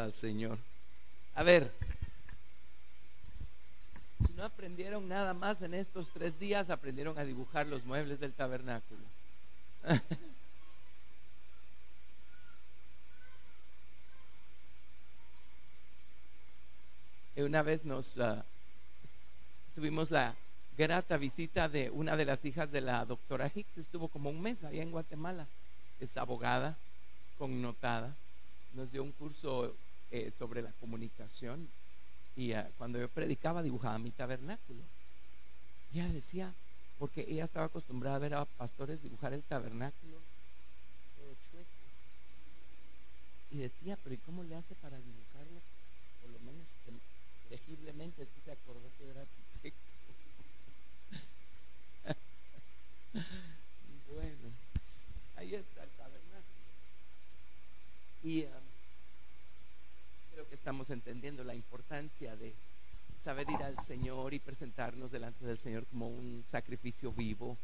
al Señor. A ver, si no aprendieron nada más en estos 3 días, aprendieron a dibujar los muebles del tabernáculo. Una vez tuvimos la grata visita de una de las hijas de la doctora Hicks. Estuvo como un mes allá en Guatemala. Es abogada connotada. Nos dio un curso sobre la comunicación. Y cuando yo predicaba, dibujaba mi tabernáculo. Y ella decía, porque ella estaba acostumbrada a ver a pastores dibujar el tabernáculo todo chueco. Y decía, pero ¿y cómo le hace para dibujarlo? Por lo menos legiblemente. Después se acordó que era arquitecto. Bueno, ahí está el tabernáculo. Y creo que estamos entendiendo la importancia de saber ir al Señor y presentarnos delante del Señor como un sacrificio vivo,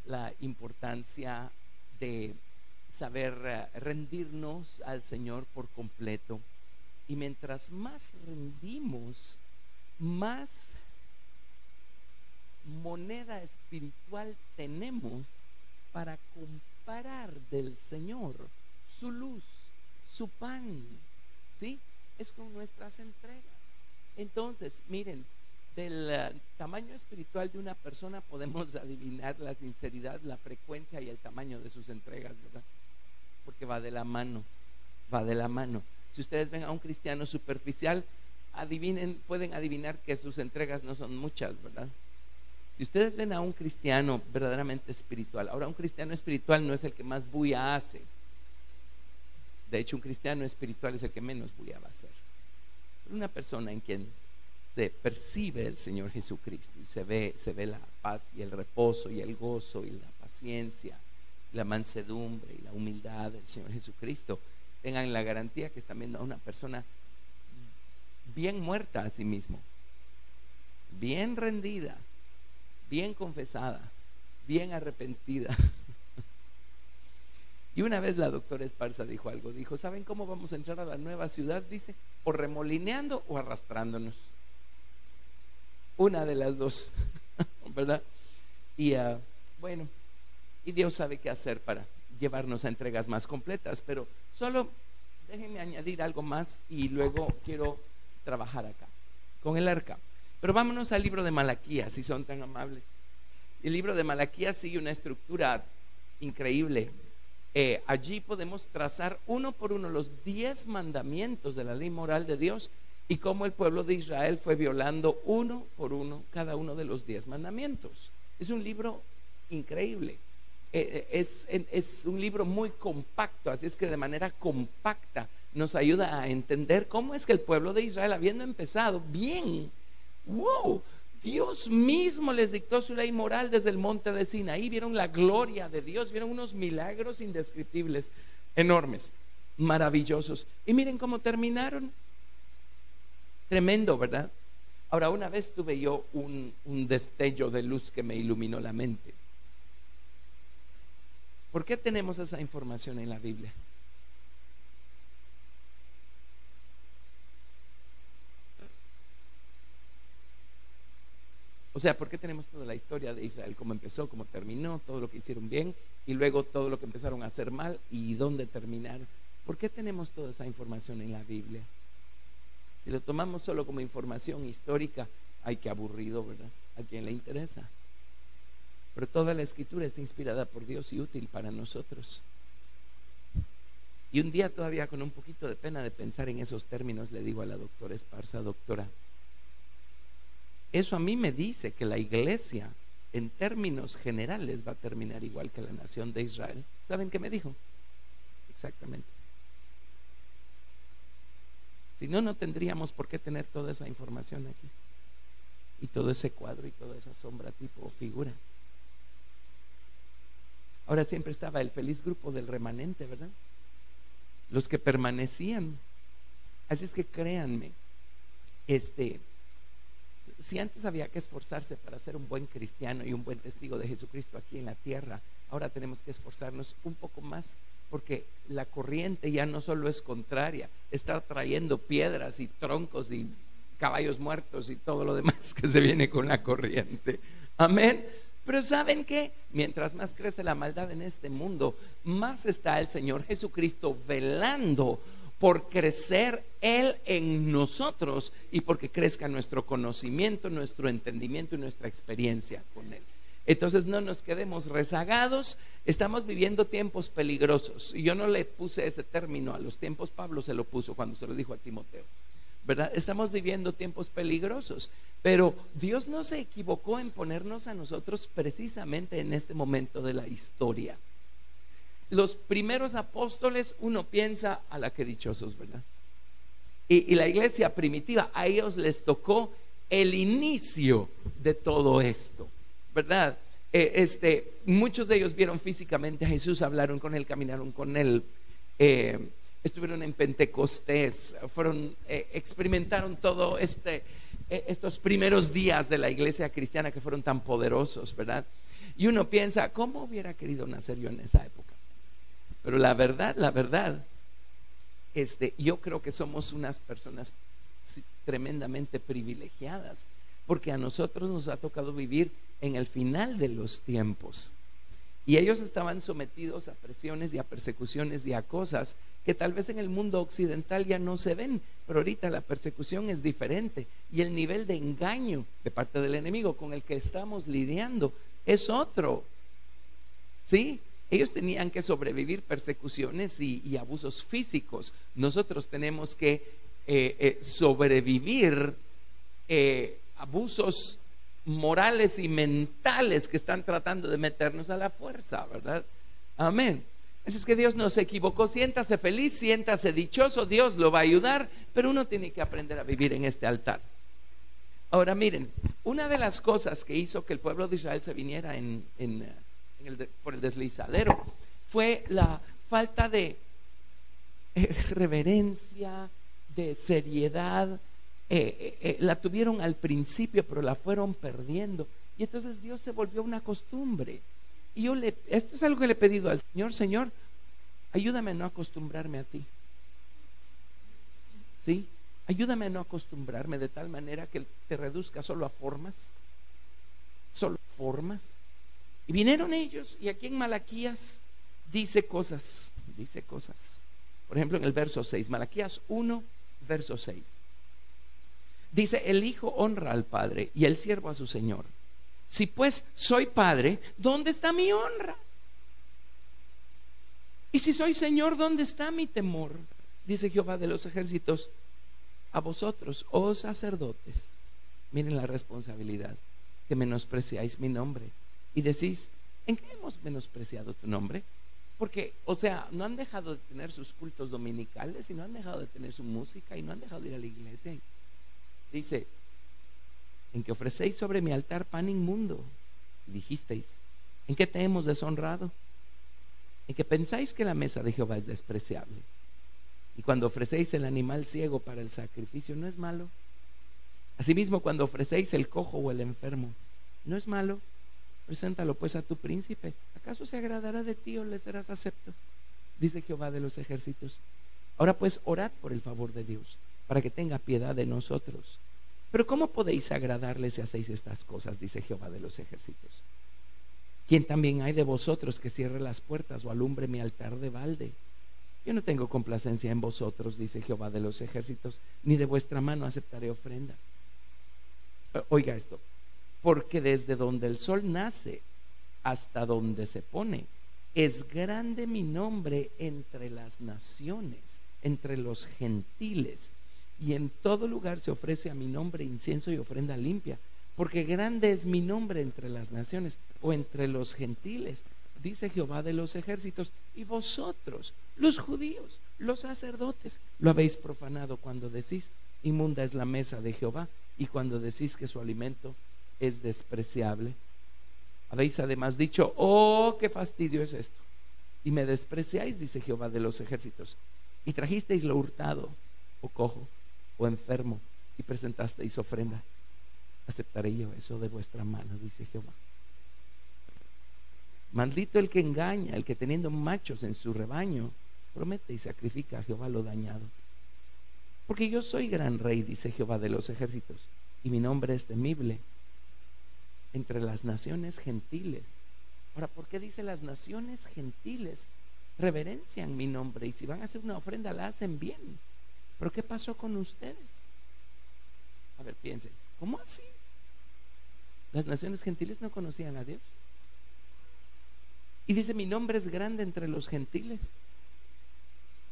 la importancia de saber rendirnos al Señor por completo. Y mientras más rendimos, más moneda espiritual tenemos para comparar del Señor su luz, su pan, ¿sí? Es con nuestras entregas. Entonces, miren, del tamaño espiritual de una persona podemos adivinar la sinceridad, la frecuencia y el tamaño de sus entregas, ¿verdad? Porque va de la mano, va de la mano. Si ustedes ven a un cristiano superficial, pueden adivinar que sus entregas no son muchas, ¿verdad? Si ustedes ven a un cristiano verdaderamente espiritual, ahora un cristiano espiritual no es el que más bulla hace. De hecho, un cristiano espiritual es el que menos bulla va a hacer. Pero una persona en quien se percibe el Señor Jesucristo y se ve la paz y el reposo y el gozo y la paciencia, la mansedumbre y la humildad del Señor Jesucristo, tengan la garantía que están viendo a una persona bien muerta a sí mismo, bien rendida, bien confesada, bien arrepentida. Y una vez la doctora Esparza dijo algo, dijo, ¿saben cómo vamos a entrar a la nueva ciudad? Dice, o remolineando o arrastrándonos. Una de las dos, ¿verdad? Y bueno, y Dios sabe qué hacer para llevarnos a entregas más completas, pero solo déjenme añadir algo más y luego quiero trabajar acá, con el arca. Pero vámonos al libro de Malaquías, si son tan amables. El libro de Malaquías sigue una estructura increíble. Allí podemos trazar uno por uno los 10 mandamientos de la ley moral de Dios y cómo el pueblo de Israel fue violando uno por uno cada uno de los 10 mandamientos. Es un libro increíble. Es un libro muy compacto, así es que de manera compacta nos ayuda a entender cómo es que el pueblo de Israel, habiendo empezado bien, wow, Dios mismo les dictó su ley moral desde el monte de Sinaí. Vieron la gloria de Dios, vieron unos milagros indescriptibles, enormes, maravillosos. Y miren cómo terminaron. Tremendo, ¿verdad? Ahora, una vez tuve yo un destello de luz que me iluminó la mente. ¿Por qué tenemos esa información en la Biblia? O sea, ¿por qué tenemos toda la historia de Israel? Cómo empezó, cómo terminó, todo lo que hicieron bien y luego todo lo que empezaron a hacer mal y dónde terminaron. ¿Por qué tenemos toda esa información en la Biblia? Si lo tomamos solo como información histórica, ay, qué aburrido, ¿verdad? ¿A quién le interesa? Pero toda la escritura es inspirada por Dios y útil para nosotros. Y un día, todavía con un poquito de pena de pensar en esos términos, le digo a la doctora Esparza, doctora, eso a mí me dice que la iglesia en términos generales va a terminar igual que la nación de Israel. ¿Saben qué me dijo? Exactamente. Si no, no tendríamos por qué tener toda esa información aquí y todo ese cuadro y toda esa sombra tipo figura. Ahora siempre estaba el feliz grupo del remanente, ¿verdad? Los que permanecían. Así es que créanme, Si antes había que esforzarse para ser un buen cristiano y un buen testigo de Jesucristo aquí en la tierra, ahora tenemos que esforzarnos un poco más, porque la corriente ya no solo es contraria, está trayendo piedras y troncos y caballos muertos y todo lo demás que se viene con la corriente. Amén. Pero ¿saben qué? Mientras más crece la maldad en este mundo, más está el Señor Jesucristo velando por crecer Él en nosotros y porque crezca nuestro conocimiento, nuestro entendimiento y nuestra experiencia con Él. Entonces no nos quedemos rezagados. Estamos viviendo tiempos peligrosos, y yo no le puse ese término a los tiempos, Pablo se lo puso cuando se lo dijo a Timoteo, ¿verdad? Estamos viviendo tiempos peligrosos, pero Dios no se equivocó en ponernos a nosotros precisamente en este momento de la historia. Los primeros apóstoles, uno piensa a la que dichosos, ¿verdad? Y la iglesia primitiva, a ellos les tocó el inicio de todo esto, ¿verdad? Muchos de ellos vieron físicamente a Jesús, hablaron con Él, caminaron con Él, estuvieron en Pentecostés, experimentaron todo estos primeros días de la iglesia cristiana que fueron tan poderosos, ¿verdad? Y uno piensa, ¿cómo hubiera querido nacer yo en esa época? Pero la verdad, yo creo que somos unas personas tremendamente privilegiadas, porque a nosotros nos ha tocado vivir en el final de los tiempos, y ellos estaban sometidos a presiones y a persecuciones y a cosas que tal vez en el mundo occidental ya no se ven, pero ahorita la persecución es diferente, y el nivel de engaño de parte del enemigo con el que estamos lidiando es otro, ¿sí? Ellos tenían que sobrevivir persecuciones y abusos físicos. Nosotros tenemos que sobrevivir abusos morales y mentales que están tratando de meternos a la fuerza, ¿verdad? Amén. Así es que Dios no se equivocó. Siéntase feliz, siéntase dichoso, Dios lo va a ayudar, pero uno tiene que aprender a vivir en este altar. Ahora miren, una de las cosas que hizo que el pueblo de Israel se viniera por el deslizadero fue la falta de reverencia, de seriedad. La tuvieron al principio, pero la fueron perdiendo, y entonces Dios se volvió una costumbre. Y esto es algo que le he pedido al Señor: Señor, ayúdame a no acostumbrarme a ti, ¿sí? Ayúdame a no acostumbrarme de tal manera que te reduzca solo a formas. Y vinieron ellos, y aquí en Malaquías dice cosas. Por ejemplo, en el verso 6, Malaquías 1, verso 6. Dice: el hijo honra al padre y el siervo a su señor. Si pues soy padre, ¿dónde está mi honra? Y si soy señor, ¿dónde está mi temor? Dice Jehová de los ejércitos: a vosotros, oh sacerdotes, miren la responsabilidad, que menospreciáis mi nombre y decís: ¿en qué hemos menospreciado tu nombre? Porque, no han dejado de tener sus cultos dominicales, y no han dejado de tener su música, y no han dejado de ir a la iglesia. Dice: en que ofrecéis sobre mi altar pan inmundo, y dijisteis: ¿en qué te hemos deshonrado? En que pensáis que la mesa de Jehová es despreciable, y cuando ofrecéis el animal ciego para el sacrificio, ¿no es malo? Asimismo, cuando ofrecéis el cojo o el enfermo, ¿no es malo? Preséntalo pues a tu príncipe. ¿Acaso se agradará de ti o le serás acepto? Dice Jehová de los ejércitos. Ahora pues, orad por el favor de Dios, para que tenga piedad de nosotros. Pero ¿cómo podéis agradarle si hacéis estas cosas? Dice Jehová de los ejércitos. ¿Quién también hay de vosotros que cierre las puertas o alumbre mi altar de balde? Yo no tengo complacencia en vosotros, dice Jehová de los ejércitos, ni de vuestra mano aceptaré ofrenda. Oiga esto: porque desde donde el sol nace hasta donde se pone, es grande mi nombre entre las naciones, entre los gentiles, y en todo lugar se ofrece a mi nombre incienso y ofrenda limpia, porque grande es mi nombre entre las naciones, o entre los gentiles, dice Jehová de los ejércitos. Y vosotros, los judíos, los sacerdotes, lo habéis profanado cuando decís: inmunda es la mesa de Jehová, y cuando decís que su alimento es despreciable. Habéis además dicho: oh, qué fastidio es esto, y me despreciáis, dice Jehová de los ejércitos, y trajisteis lo hurtado, o cojo, o enfermo, y presentasteis ofrenda. aceptaré yo eso de vuestra mano, dice Jehová. Maldito el que engaña, el que teniendo machos en su rebaño promete y sacrifica a Jehová lo dañado. Porque yo soy gran rey, dice Jehová de los ejércitos, y mi nombre es temible entre las naciones gentiles. Ahora, ¿por qué dice las naciones gentiles reverencian mi nombre? Y si van a hacer una ofrenda la hacen bien. ¿Pero qué pasó con ustedes? A ver, piensen, ¿cómo así? Las naciones gentiles no conocían a Dios. Y dice, mi nombre es grande entre los gentiles,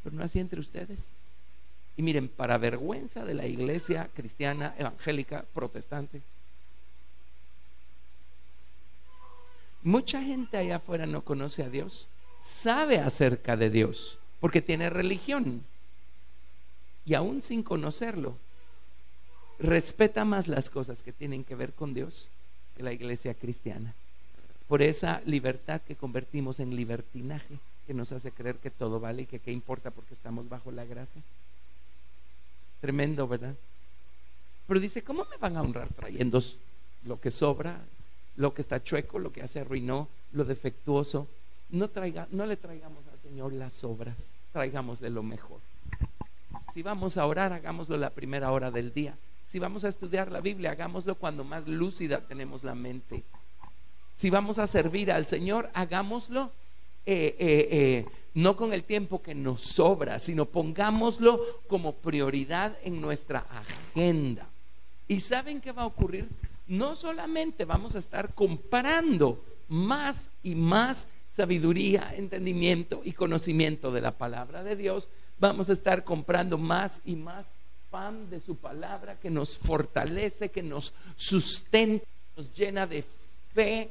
pero no así entre ustedes. Y miren, para vergüenza de la iglesia cristiana, evangélica, protestante, mucha gente allá afuera no conoce a Dios, sabe acerca de Dios, porque tiene religión, y aún sin conocerlo, respeta más las cosas que tienen que ver con Dios que la iglesia cristiana. Por esa libertad que convertimos en libertinaje, que nos hace creer que todo vale y que qué importa porque estamos bajo la gracia. Tremendo, ¿verdad? Pero dice, ¿cómo me van a honrar trayendo lo que sobra, lo que está chueco, lo que ya se arruinó, lo defectuoso? No le traigamos al Señor las obras, traigámosle lo mejor. Si vamos a orar, hagámoslo la primera hora del día. Si vamos a estudiar la Biblia, hagámoslo cuando más lúcida tenemos la mente. Si vamos a servir al Señor, hagámoslo no con el tiempo que nos sobra, sino pongámoslo como prioridad en nuestra agenda. ¿Y saben qué va a ocurrir? No solamente vamos a estar comparando más y más sabiduría, entendimiento y conocimiento de la palabra de Dios, vamos a estar comprando más y más pan de su palabra que nos fortalece, que nos sustenta, nos llena de fe.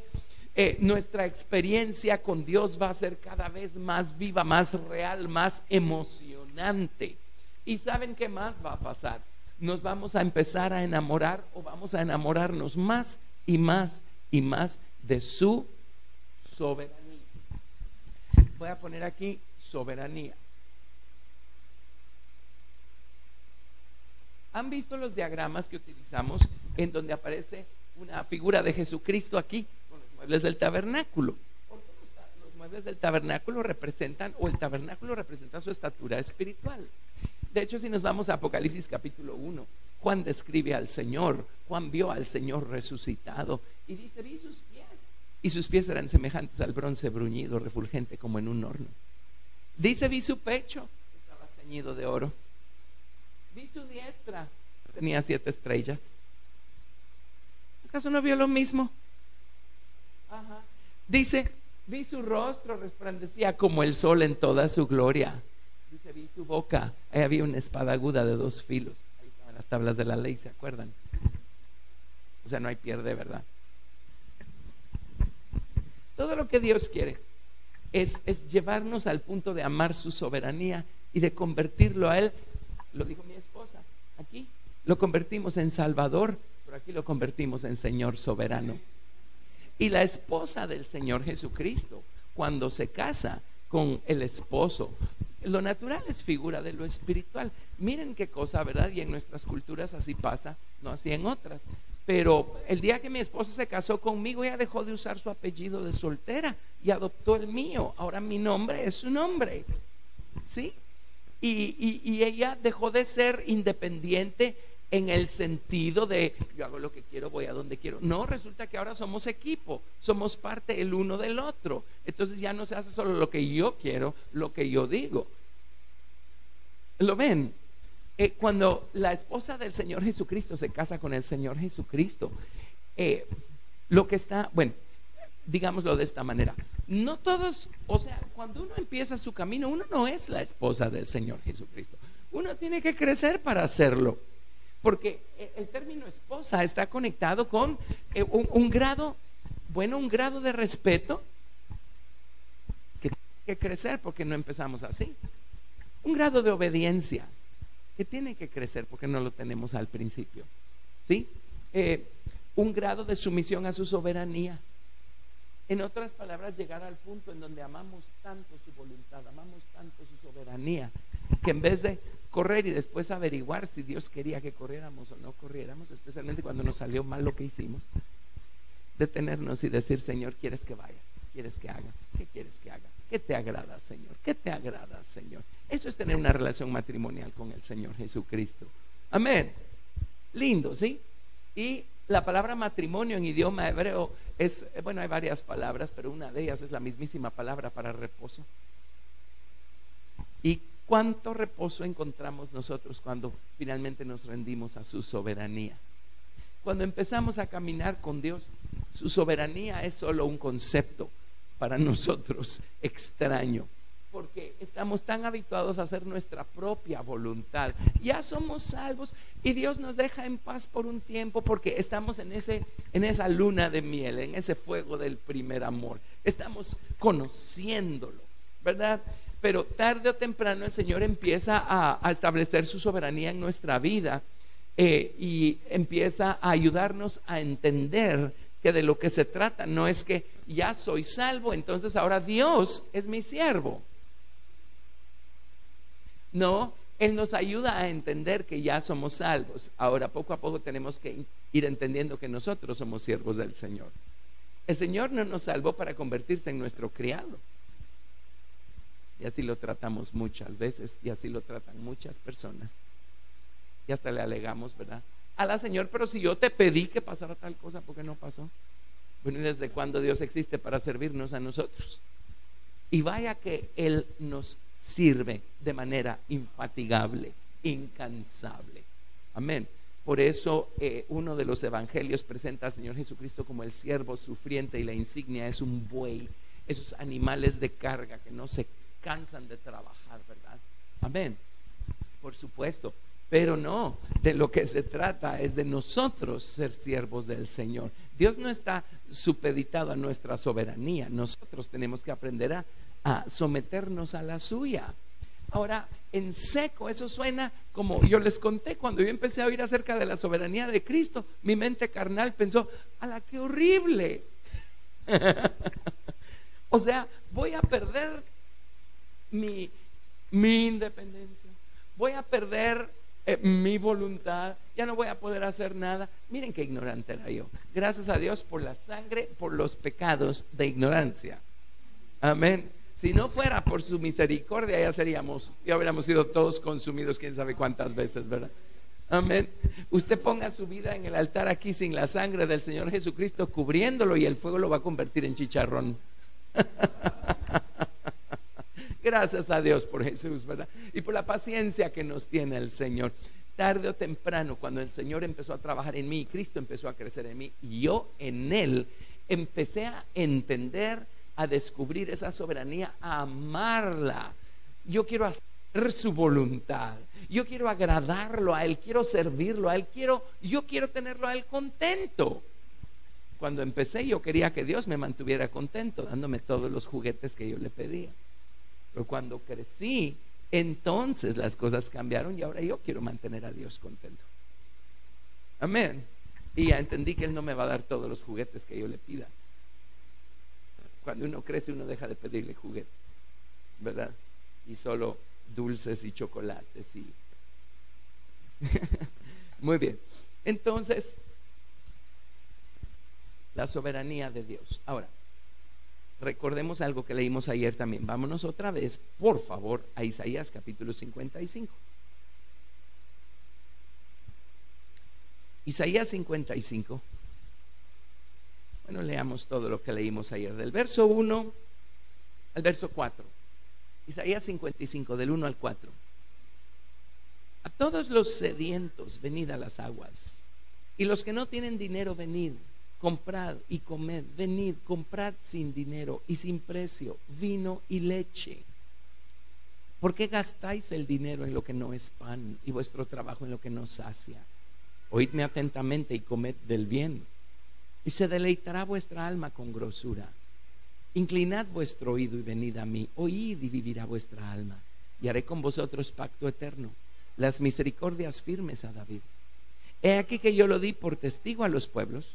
Nuestra experiencia con Dios va a ser cada vez más viva, más real, más emocionante. ¿Y saben qué más va a pasar? Nos vamos a empezar a enamorar, o vamos a enamorarnos más y más y más de su soberanía. Voy a poner aquí soberanía. ¿Han visto los diagramas que utilizamos en donde aparece una figura de Jesucristo aquí con los muebles del tabernáculo? Porque los muebles del tabernáculo representan, o el tabernáculo representa su estatura espiritual. De hecho, si nos vamos a Apocalipsis capítulo 1, Juan describe al Señor. Juan vio al Señor resucitado y dice, vi sus pies, y sus pies eran semejantes al bronce bruñido, refulgente como en un horno. Dice, vi su pecho, estaba ceñido de oro. Vi su diestra, tenía 7 estrellas. ¿Acaso no vio lo mismo? Ajá. Dice, vi su rostro, resplandecía como el sol en toda su gloria. Dice, vi su boca, ahí había una espada aguda de 2 filos. Ahí estaban las tablas de la ley, ¿se acuerdan? O sea, no hay pierde, ¿verdad? Todo lo que Dios quiere es llevarnos al punto de amar su soberanía y de convertirlo a Él. Lo dijo mi esposa, aquí lo convertimos en Salvador, pero aquí lo convertimos en Señor soberano. Y la esposa del Señor Jesucristo, cuando se casa con el esposo, lo natural es figura de lo espiritual. Miren qué cosa, ¿verdad? Y en nuestras culturas así pasa, no así en otras. Pero el día que mi esposa se casó conmigo, ella dejó de usar su apellido de soltera y adoptó el mío. Ahora mi nombre es su nombre, ¿sí? Y ella dejó de ser independiente en el sentido de yo hago lo que quiero, voy a donde quiero. No, resulta que ahora somos equipo, somos parte el uno del otro. Entonces ya no se hace solo lo que yo quiero, lo que yo digo. ¿Lo ven? Cuando la esposa del Señor Jesucristo se casa con el Señor Jesucristo, lo que está, bueno, digámoslo de esta manera, no todos, o sea, cuando uno empieza su camino, uno no es la esposa del Señor Jesucristo. Uno tiene que crecer para hacerlo, porque el término esposa está conectado con un grado, bueno, un grado de respeto que tiene que crecer porque no empezamos así. Un grado de obediencia que tiene que crecer porque no lo tenemos al principio, ¿sí? Un grado de sumisión a su soberanía. En otras palabras, llegar al punto en donde amamos tanto su voluntad, amamos tanto su soberanía, que en vez de correr y después averiguar si Dios quería que corriéramos o no corriéramos, especialmente cuando nos salió mal lo que hicimos, detenernos y decir: Señor, ¿quieres que vaya? ¿Quieres que haga? ¿Qué quieres que haga? ¿Qué te agrada, Señor? ¿Qué te agrada, Señor? Eso es tener una relación matrimonial con el Señor Jesucristo. Amén. Lindo, ¿sí? Y la palabra matrimonio en idioma hebreo es, bueno, hay varias palabras, pero una de ellas es la mismísima palabra para reposo. ¿Y cuánto reposo encontramos nosotros cuando finalmente nos rendimos a su soberanía? Cuando empezamos a caminar con Dios, su soberanía es solo un concepto para nosotros extraño, porque estamos tan habituados a hacer nuestra propia voluntad. Ya somos salvos y Dios nos deja en paz por un tiempo, porque estamos en esa luna de miel, en ese fuego del primer amor. Estamos conociéndolo, ¿verdad? Pero tarde o temprano el Señor empieza a establecer su soberanía en nuestra vida, y empieza a ayudarnos a entender que de lo que se trata no es que ya soy salvo, entonces ahora Dios es mi siervo. No, Él nos ayuda a entender que ya somos salvos. Ahora poco a poco tenemos que ir entendiendo que nosotros somos siervos del Señor. El Señor no nos salvó para convertirse en nuestro criado. Y así lo tratamos muchas veces, y así lo tratan muchas personas. Y hasta le alegamos, ¿verdad? A la Señor, pero si yo te pedí que pasara tal cosa, ¿por qué no pasó? Bueno, ¿y desde cuándo Dios existe para servirnos a nosotros? Y vaya que Él nos sirve de manera infatigable, incansable. Amén. Por eso uno de los evangelios presenta al Señor Jesucristo como el siervo sufriente, y la insignia es un buey, esos animales de carga que no se cansan de trabajar, ¿verdad? Amén. Por supuesto. Pero no, de lo que se trata es de nosotros ser siervos del Señor. Dios no está supeditado a nuestra soberanía. Nosotros tenemos que aprender a someternos a la suya. Ahora, en seco, eso suena como yo les conté cuando yo empecé a oír acerca de la soberanía de Cristo. Mi mente carnal pensó: ¡ala, qué horrible! O sea, voy a perder mi independencia, voy a perder mi voluntad, ya no voy a poder hacer nada. Miren qué ignorante era yo. Gracias a Dios por la sangre, por los pecados de ignorancia. Amén. Si no fuera por su misericordia, ya hubiéramos sido todos consumidos quién sabe cuántas veces, ¿verdad? Amén. Usted ponga su vida en el altar aquí sin la sangre del Señor Jesucristo cubriéndolo, y el fuego lo va a convertir en chicharrón. Gracias a Dios por Jesús, ¿verdad? Y por la paciencia que nos tiene el Señor. Tarde o temprano, cuando el Señor empezó a trabajar en mí, Cristo empezó a crecer en mí, y yo en Él empecé a entender, a descubrir esa soberanía, a amarla. Yo quiero hacer su voluntad, yo quiero agradarlo a Él, quiero servirlo a Él, yo quiero tenerlo a Él contento. Cuando empecé, yo quería que Dios me mantuviera contento, dándome todos los juguetes que yo le pedía. Pero cuando crecí, entonces las cosas cambiaron, y ahora yo quiero mantener a Dios contento. Amén. Y ya entendí que Él no me va a dar todos los juguetes que yo le pida. Cuando uno crece, uno deja de pedirle juguetes, ¿verdad? Y solo dulces y chocolates y muy bien. Entonces, la soberanía de Dios. Ahora, recordemos algo que leímos ayer también. Vámonos otra vez, por favor, a Isaías capítulo 55. Isaías 55. Bueno, leamos todo lo que leímos ayer, del verso 1 al verso 4. Isaías 55, del 1 al 4. A todos los sedientos, venid a las aguas, y los que no tienen dinero, venid, comprad y comed. Venid, comprad sin dinero y sin precio vino y leche. ¿Por qué gastáis el dinero en lo que no es pan, y vuestro trabajo en lo que no sacia? Oídme atentamente y comed del bien, y se deleitará vuestra alma con grosura. Inclinad vuestro oído y venid a mí. Oíd y vivirá vuestra alma, y haré con vosotros pacto eterno, las misericordias firmes a David. He aquí que yo lo di por testigo a los pueblos,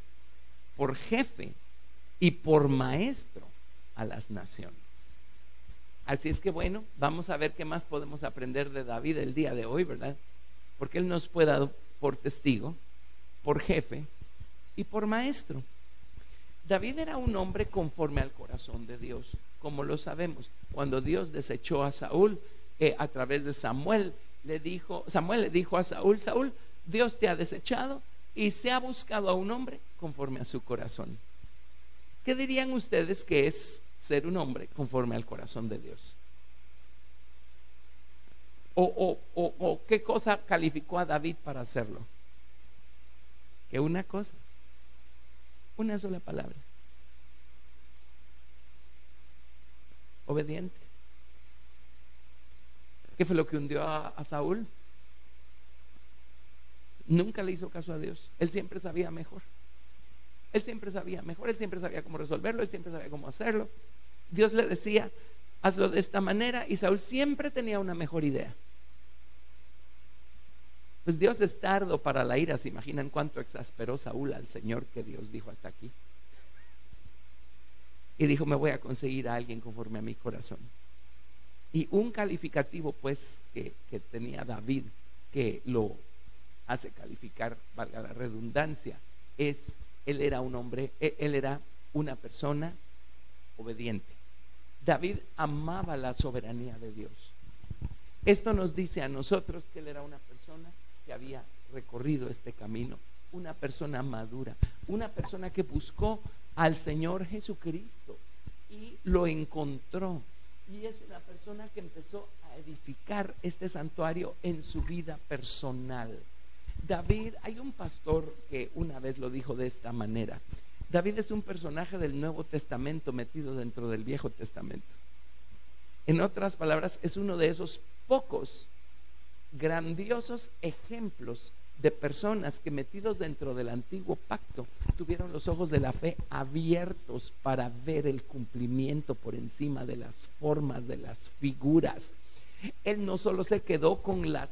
por jefe y por maestro a las naciones. Así es que bueno, vamos a ver qué más podemos aprender de David el día de hoy, ¿verdad? Porque él nos fue dado por testigo, por jefe y por maestro. David era un hombre conforme al corazón de Dios, como lo sabemos. Cuando Dios desechó a Saúl, a través de Samuel le dijo a Saúl: Saúl, Dios te ha desechado y se ha buscado a un hombre conforme a su corazón. ¿Qué dirían ustedes que es ser un hombre conforme al corazón de Dios? ¿O qué cosa calificó a David para hacerlo? Que una cosa, una sola palabra: obediente. ¿Qué fue lo que hundió a Saúl? Nunca le hizo caso a Dios. Él siempre sabía mejor. Él siempre sabía mejor, él siempre sabía cómo resolverlo, él siempre sabía cómo hacerlo. Dios le decía: hazlo de esta manera, y Saúl siempre tenía una mejor idea. Pues Dios es tardo para la ira. ¿Se imaginan cuánto exasperó Saúl al Señor, que Dios dijo: hasta aquí? Y dijo: me voy a conseguir a alguien conforme a mi corazón. Y un calificativo pues que tenía David, que lo hace calificar, valga la redundancia, es: él era un hombre, él era una persona obediente. David amaba la soberanía de Dios. Esto nos dice a nosotros que él era una persona que había recorrido este camino, una persona madura, una persona que buscó al Señor Jesucristo y lo encontró. Y es una persona que empezó a edificar este santuario en su vida personal. David, hay un pastor que una vez lo dijo de esta manera: David es un personaje del Nuevo Testamento metido dentro del Viejo Testamento. En otras palabras, es uno de esos pocos grandiosos ejemplos de personas que, metidos dentro del antiguo pacto, tuvieron los ojos de la fe abiertos para ver el cumplimiento por encima de las formas, de las figuras. Él no solo se quedó con las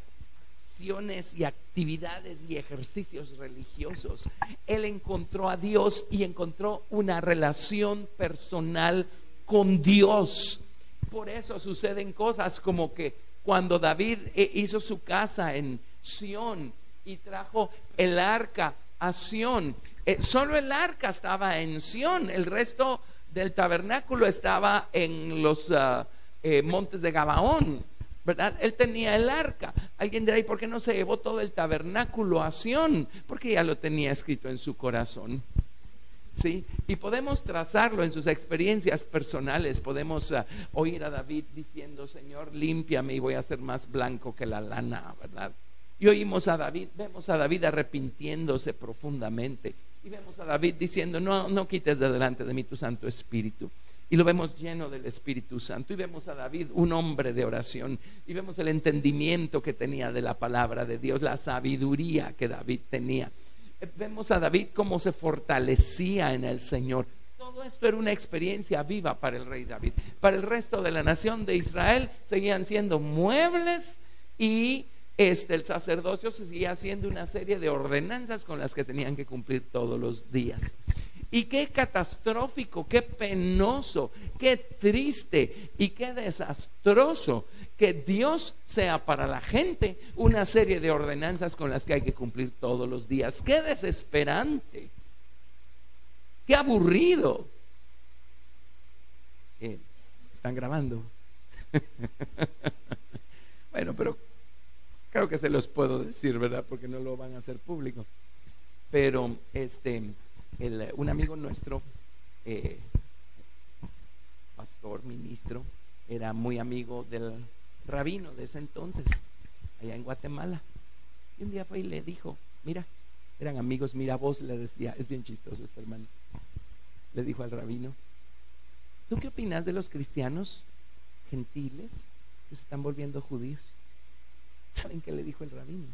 acciones y actividades y ejercicios religiosos, él encontró a Dios y encontró una relación personal con Dios. Por eso suceden cosas como que cuando David hizo su casa en Sión y trajo el arca a Sión, solo el arca estaba en Sión, el resto del tabernáculo estaba en los montes de Gabaón, ¿verdad? Él tenía el arca. Alguien dirá: ¿y por qué no se llevó todo el tabernáculo a Sión? Porque ya lo tenía escrito en su corazón. ¿Sí? Y podemos trazarlo en sus experiencias personales. Podemos oír a David diciendo: Señor, límpiame y voy a ser más blanco que la lana, ¿verdad? Y oímos a David, vemos a David arrepintiéndose profundamente, y vemos a David diciendo: no quites de delante de mí tu Santo Espíritu. Y lo vemos lleno del Espíritu Santo. Y vemos a David un hombre de oración, y vemos el entendimiento que tenía de la palabra de Dios, la sabiduría que David tenía. Vemos a David cómo se fortalecía en el Señor. Todo esto era una experiencia viva para el rey David. Para el resto de la nación de Israel seguían siendo muebles, y el sacerdocio se seguía haciendo una serie de ordenanzas con las que tenían que cumplir todos los días. Y qué catastrófico, qué penoso, qué triste y qué desastroso que Dios sea para la gente una serie de ordenanzas con las que hay que cumplir todos los días. Qué desesperante, qué aburrido. ¿Están grabando? Bueno, pero creo que se los puedo decir, ¿verdad? Porque no lo van a hacer público. Pero un amigo nuestro, pastor, ministro, era muy amigo del rabino de ese entonces, allá en Guatemala. Y un día fue y le dijo: mira, eran amigos, mira vos, le decía, es bien chistoso este hermano. Le dijo al rabino: ¿tú qué opinas de los cristianos gentiles que se están volviendo judíos? ¿Saben qué le dijo el rabino?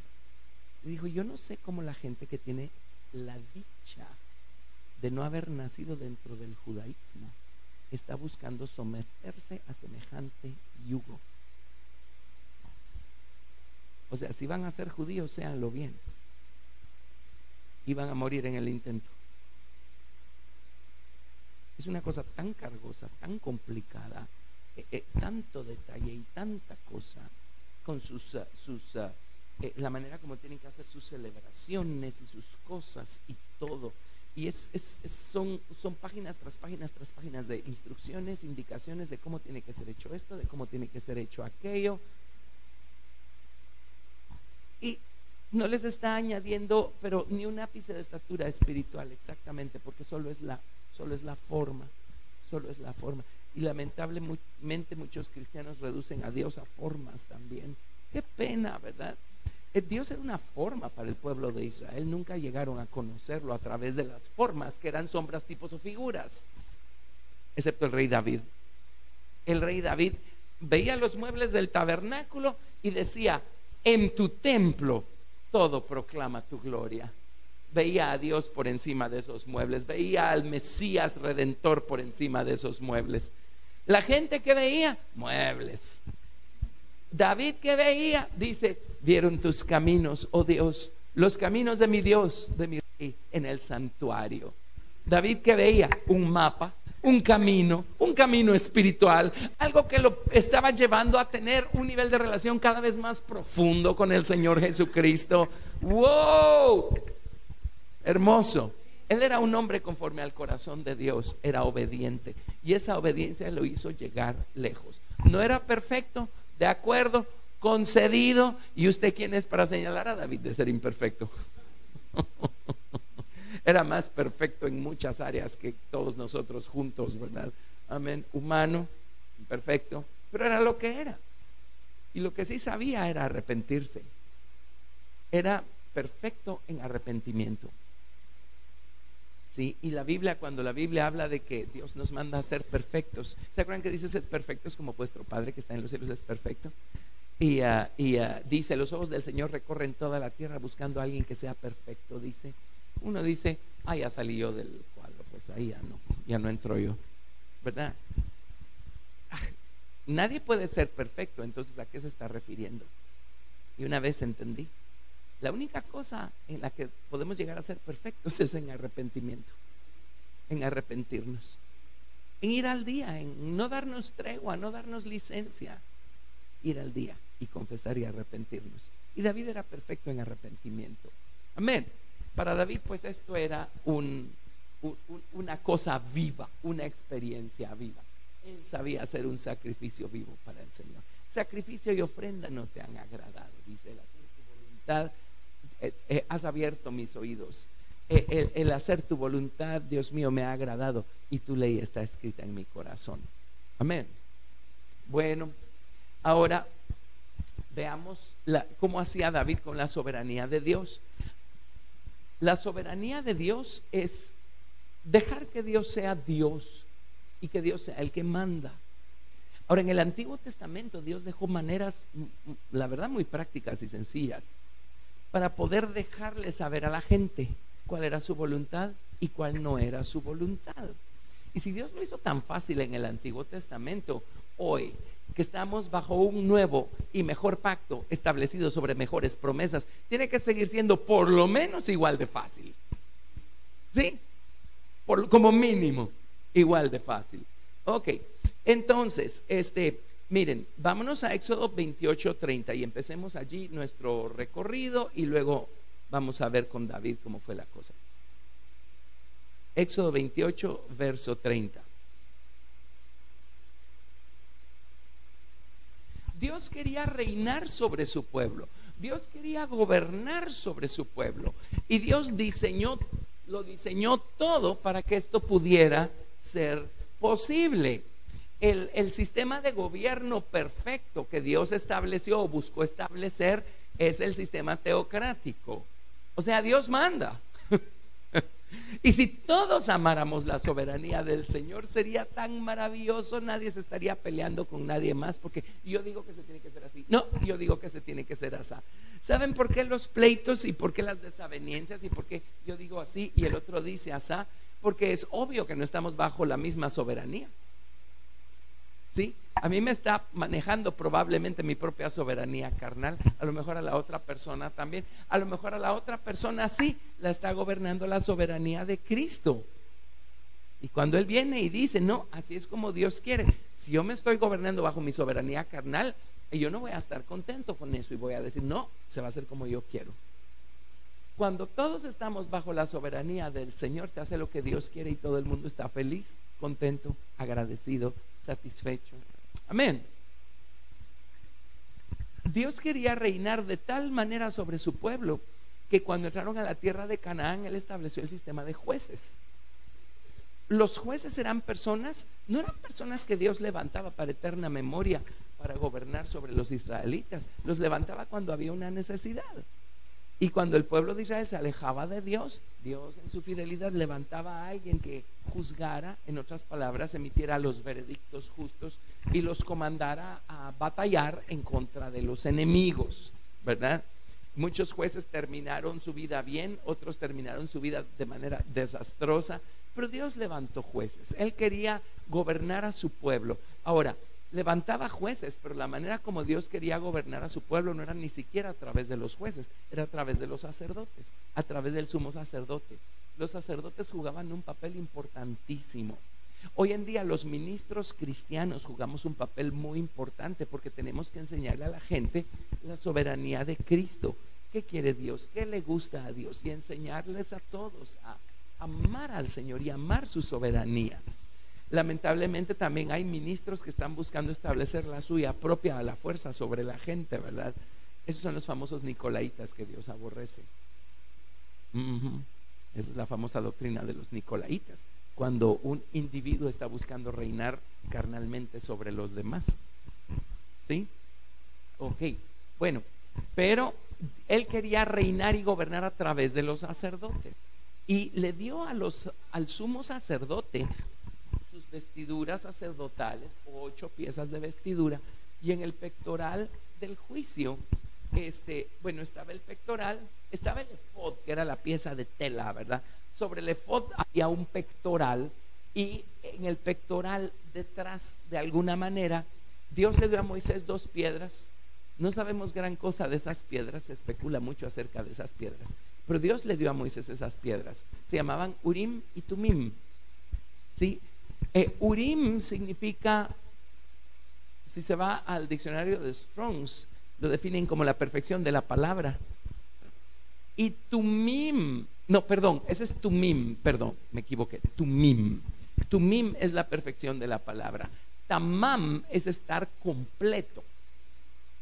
Le dijo: yo no sé cómo la gente que tiene la dicha de no haber nacido dentro del judaísmo está buscando someterse a semejante yugo. O sea, si van a ser judíos, séanlo bien, y van a morir en el intento. Es una cosa tan cargosa, tan complicada, tanto detalle y tanta cosa con la manera como tienen que hacer sus celebraciones y sus cosas y todo. Y son páginas tras páginas tras páginas de instrucciones, indicaciones de cómo tiene que ser hecho esto, de cómo tiene que ser hecho aquello. Y no les está añadiendo, pero ni un ápice de estatura espiritual, exactamente, porque solo es la forma, solo es la forma. Y lamentablemente muchos cristianos reducen a Dios a formas también. Qué pena, ¿verdad? Dios era una forma para el pueblo de Israel. Nunca llegaron a conocerlo a través de las formas, que eran sombras, tipos o figuras, excepto el rey David. El rey David veía los muebles del tabernáculo y decía: en tu templo todo proclama tu gloria. Veía a Dios por encima de esos muebles, veía al Mesías Redentor por encima de esos muebles. La gente que veía, muebles. David que veía, dice: vieron tus caminos, oh Dios, los caminos de mi Dios, de mi rey, en el santuario. David que veía un mapa, un camino espiritual, algo que lo estaba llevando a tener un nivel de relación cada vez más profundo con el Señor Jesucristo. ¡Wow! Hermoso. Él era un hombre conforme al corazón de Dios, era obediente, y esa obediencia lo hizo llegar lejos. No era perfecto, de acuerdo, concedido. ¿Y usted quién es para señalar a David de ser imperfecto? Era más perfecto en muchas áreas que todos nosotros juntos, ¿verdad? Amén. Humano, imperfecto, pero era lo que era. Y lo que sí sabía era arrepentirse. Era perfecto en arrepentimiento. Sí, y la Biblia, cuando la Biblia habla de que Dios nos manda a ser perfectos, ¿se acuerdan que dice ser perfectos como vuestro Padre que está en los cielos es perfecto? Y dice: los ojos del Señor recorren toda la tierra buscando a alguien que sea perfecto. Dice, uno dice: ya salí yo del cuadro, pues ahí ya no entro yo, ¿verdad? Nadie puede ser perfecto. Entonces, ¿a qué se está refiriendo? Y una vez entendí: la única cosa en la que podemos llegar a ser perfectos es en arrepentimiento, en arrepentirnos, en ir al día, en no darnos tregua, no darnos licencia, ir al día y confesar y arrepentirnos. Y David era perfecto en arrepentimiento. Amén. Para David, pues esto era una cosa viva, una experiencia viva. Él sabía hacer un sacrificio vivo para el Señor. Sacrificio y ofrenda no te han agradado, dice el hacer tu voluntad. Has abierto mis oídos. El hacer tu voluntad, Dios mío, me ha agradado, y tu ley está escrita en mi corazón. Amén. Bueno, ahora veamos cómo hacía David con la soberanía de Dios. La soberanía de Dios es dejar que Dios sea Dios y que Dios sea el que manda. Ahora, en el Antiguo Testamento Dios dejó maneras, la verdad, muy prácticas y sencillas para poder dejarle saber a la gente cuál era su voluntad y cuál no era su voluntad. Y si Dios lo hizo tan fácil en el Antiguo Testamento, hoy que estamos bajo un nuevo y mejor pacto establecido sobre mejores promesas, tiene que seguir siendo por lo menos igual de fácil. ¿Sí? Como mínimo, igual de fácil. Ok, entonces, miren, vámonos a Éxodo 28:30 y empecemos allí nuestro recorrido, y luego vamos a ver con David cómo fue la cosa. Éxodo 28, verso 30. Dios quería reinar sobre su pueblo. Dios quería gobernar sobre su pueblo. Y Dios lo diseñó todo para que esto pudiera ser posible. El sistema de gobierno perfecto que Dios estableció o buscó establecer es el sistema teocrático. O sea, Dios manda. Y si todos amáramos la soberanía del Señor, sería tan maravilloso. Nadie se estaría peleando con nadie más, porque yo digo que se tiene que ser así. No, yo digo que se tiene que ser así. ¿Saben por qué los pleitos y por qué las desavenencias y por qué yo digo así y el otro dice así? Porque es obvio que no estamos bajo la misma soberanía. ¿Sí? A mí me está manejando probablemente mi propia soberanía carnal. A lo mejor a la otra persona también. A lo mejor a la otra persona sí la está gobernando la soberanía de Cristo. Y cuando Él viene y dice, no, así es como Dios quiere. Si yo me estoy gobernando bajo mi soberanía carnal, yo no voy a estar contento con eso y voy a decir, no, se va a hacer como yo quiero. Cuando todos estamos bajo la soberanía del Señor, se hace lo que Dios quiere y todo el mundo está feliz, contento, agradecido, satisfecho. Amén. Dios quería reinar de tal manera sobre su pueblo que cuando entraron a la tierra de Canaán, Él estableció el sistema de jueces. Los jueces eran personas, no eran personas que Dios levantaba para eterna memoria para gobernar sobre los israelitas. Los levantaba cuando había una necesidad. Y cuando el pueblo de Israel se alejaba de Dios, Dios en su fidelidad levantaba a alguien que juzgara, en otras palabras, emitiera los veredictos justos y los comandara a batallar en contra de los enemigos, ¿verdad? Muchos jueces terminaron su vida bien, otros terminaron su vida de manera desastrosa, pero Dios levantó jueces. Él quería gobernar a su pueblo. Ahora, levantaba jueces, pero la manera como Dios quería gobernar a su pueblo no era ni siquiera a través de los jueces, era a través de los sacerdotes, a través del sumo sacerdote. Los sacerdotes jugaban un papel importantísimo. Hoy en día los ministros cristianos jugamos un papel muy importante porque tenemos que enseñarle a la gente la soberanía de Cristo. ¿Qué quiere Dios? ¿Qué le gusta a Dios? Y enseñarles a todos a amar al Señor y amar su soberanía. Lamentablemente también hay ministros que están buscando establecer la suya propia a la fuerza sobre la gente, ¿verdad? Esos son los famosos nicolaitas que Dios aborrece. Esa es la famosa doctrina de los nicolaitas, cuando un individuo está buscando reinar carnalmente sobre los demás. ¿Sí? Ok, bueno, pero Él quería reinar y gobernar a través de los sacerdotes. Y le dio al sumo sacerdote sus vestiduras sacerdotales, 8 piezas de vestidura, y en el pectoral del juicio, estaba el pectoral, estaba el efod, que era la pieza de tela, ¿verdad? Sobre el efod había un pectoral, y en el pectoral detrás, de alguna manera, Dios le dio a Moisés 2 piedras. No sabemos gran cosa de esas piedras, se especula mucho acerca de esas piedras, pero Dios le dio a Moisés esas piedras. Se llamaban Urim y Tumim. ¿Sí? Urim significa, si se va al diccionario de Strong's, lo definen como la perfección de la palabra. Y Tumim, no, perdón, ese es Tumim, perdón, me equivoqué, Tumim. Tumim es la perfección de la palabra. Tamam es estar completo.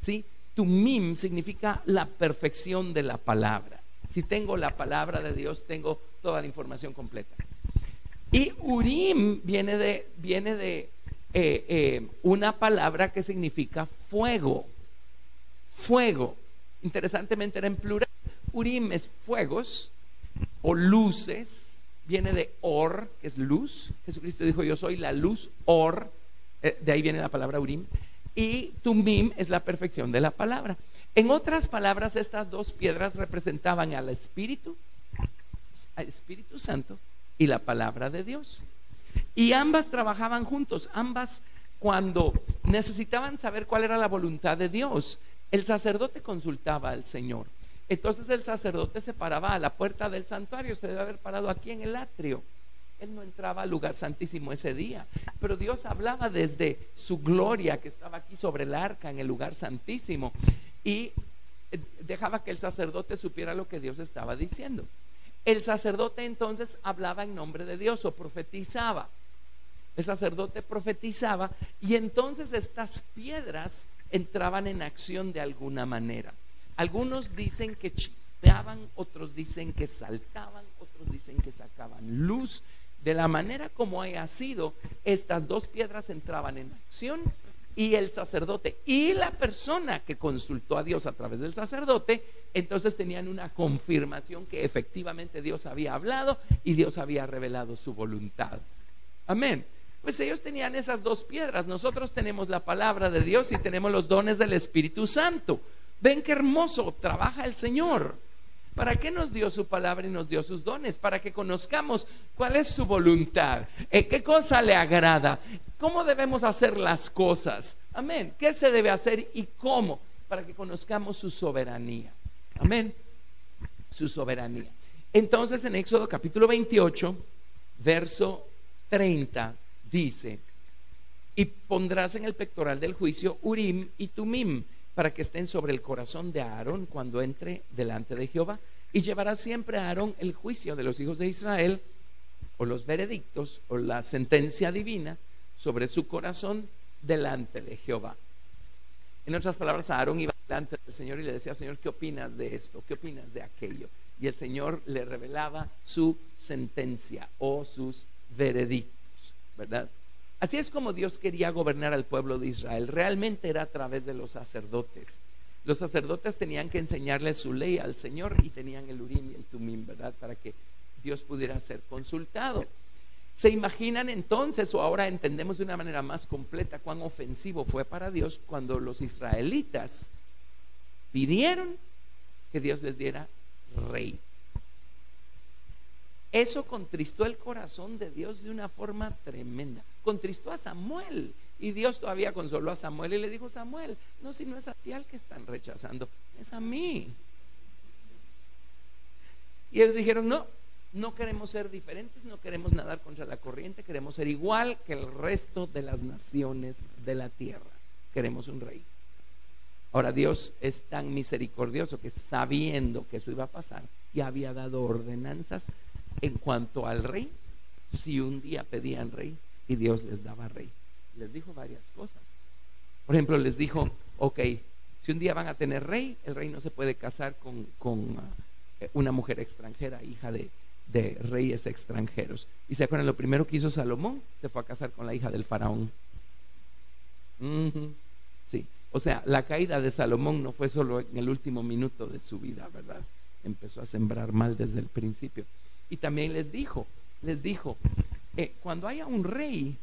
¿Sí? Tumim significa la perfección de la palabra. Si tengo la palabra de Dios, tengo toda la información completa. Y Urim viene de una palabra que significa fuego. Fuego. Interesantemente era en plural. Urim es fuegos o luces. Viene de or, que es luz. Jesucristo dijo: yo soy la luz, or. De ahí viene la palabra Urim. Y Tumim es la perfección de la palabra. En otras palabras, estas 2 piedras representaban al Espíritu Santo y la palabra de Dios. Y ambas trabajaban juntos. Ambas, cuando necesitaban saber cuál era la voluntad de Dios, el sacerdote consultaba al Señor. Entonces el sacerdote se paraba a la puerta del santuario. Se debe haber parado aquí en el atrio. Él no entraba al lugar santísimo ese día, pero Dios hablaba desde su gloria que estaba aquí sobre el arca en el lugar santísimo, y dejaba que el sacerdote supiera lo que Dios estaba diciendo. El sacerdote entonces hablaba en nombre de Dios o profetizaba. El sacerdote profetizaba, y entonces estas piedras entraban en acción de alguna manera. Algunos dicen que chispeaban, otros dicen que saltaban, otros dicen que sacaban luz. De la manera como haya sido, estas 2 piedras entraban en acción, y el sacerdote y la persona que consultó a Dios a través del sacerdote, entonces tenían una confirmación que efectivamente Dios había hablado y Dios había revelado su voluntad. Amén. Pues ellos tenían esas 2 piedras. Nosotros tenemos la palabra de Dios y tenemos los dones del Espíritu Santo. Ven qué hermoso trabaja el Señor. ¿Para qué nos dio su palabra y nos dio sus dones? Para que conozcamos cuál es su voluntad, qué cosa le agrada, cómo debemos hacer las cosas. Amén. ¿Qué se debe hacer y cómo? Para que conozcamos su soberanía. Amén. Su soberanía. Entonces, en Éxodo capítulo 28, verso 30 dice: y pondrás en el pectoral del juicio Urim y Tumim, para que estén sobre el corazón de Aarón cuando entre delante de Jehová. Y llevará siempre a Aarón el juicio de los hijos de Israel, o los veredictos, o la sentencia divina, sobre su corazón delante de Jehová. En otras palabras, Aarón iba delante del Señor y le decía: Señor, ¿qué opinas de esto? ¿Qué opinas de aquello? Y el Señor le revelaba su sentencia o sus veredictos, ¿verdad? Así es como Dios quería gobernar al pueblo de Israel. Realmente era a través de los sacerdotes. Los sacerdotes tenían que enseñarle su ley al Señor, y tenían el Urim y el Tumim, ¿verdad? Para que Dios pudiera ser consultado. ¿Se imaginan entonces, o ahora entendemos de una manera más completa, cuán ofensivo fue para Dios cuando los israelitas pidieron que Dios les diera rey? Eso contristó el corazón de Dios de una forma tremenda. Contristó a Samuel, y Dios todavía consoló a Samuel y le dijo: Samuel, no, si no es a ti al que están rechazando, es a mí. Y ellos dijeron: no queremos ser diferentes, no queremos nadar contra la corriente, queremos ser igual que el resto de las naciones de la tierra. Queremos un rey. Ahora, Dios es tan misericordioso que, sabiendo que eso iba a pasar, ya había dado ordenanzas en cuanto al rey. Si un día pedían rey, y Dios les daba rey, les dijo varias cosas. Por ejemplo, les dijo: ok, si un día van a tener rey, el rey no se puede casar con una mujer extranjera, hija de reyes extranjeros. Y se acuerdan, lo primero que hizo Salomón, se fue a casar con la hija del faraón. Sí, o sea, la caída de Salomón no fue solo en el último minuto de su vida, ¿verdad? Empezó a sembrar mal desde el principio. Y también les dijo, cuando haya un rey,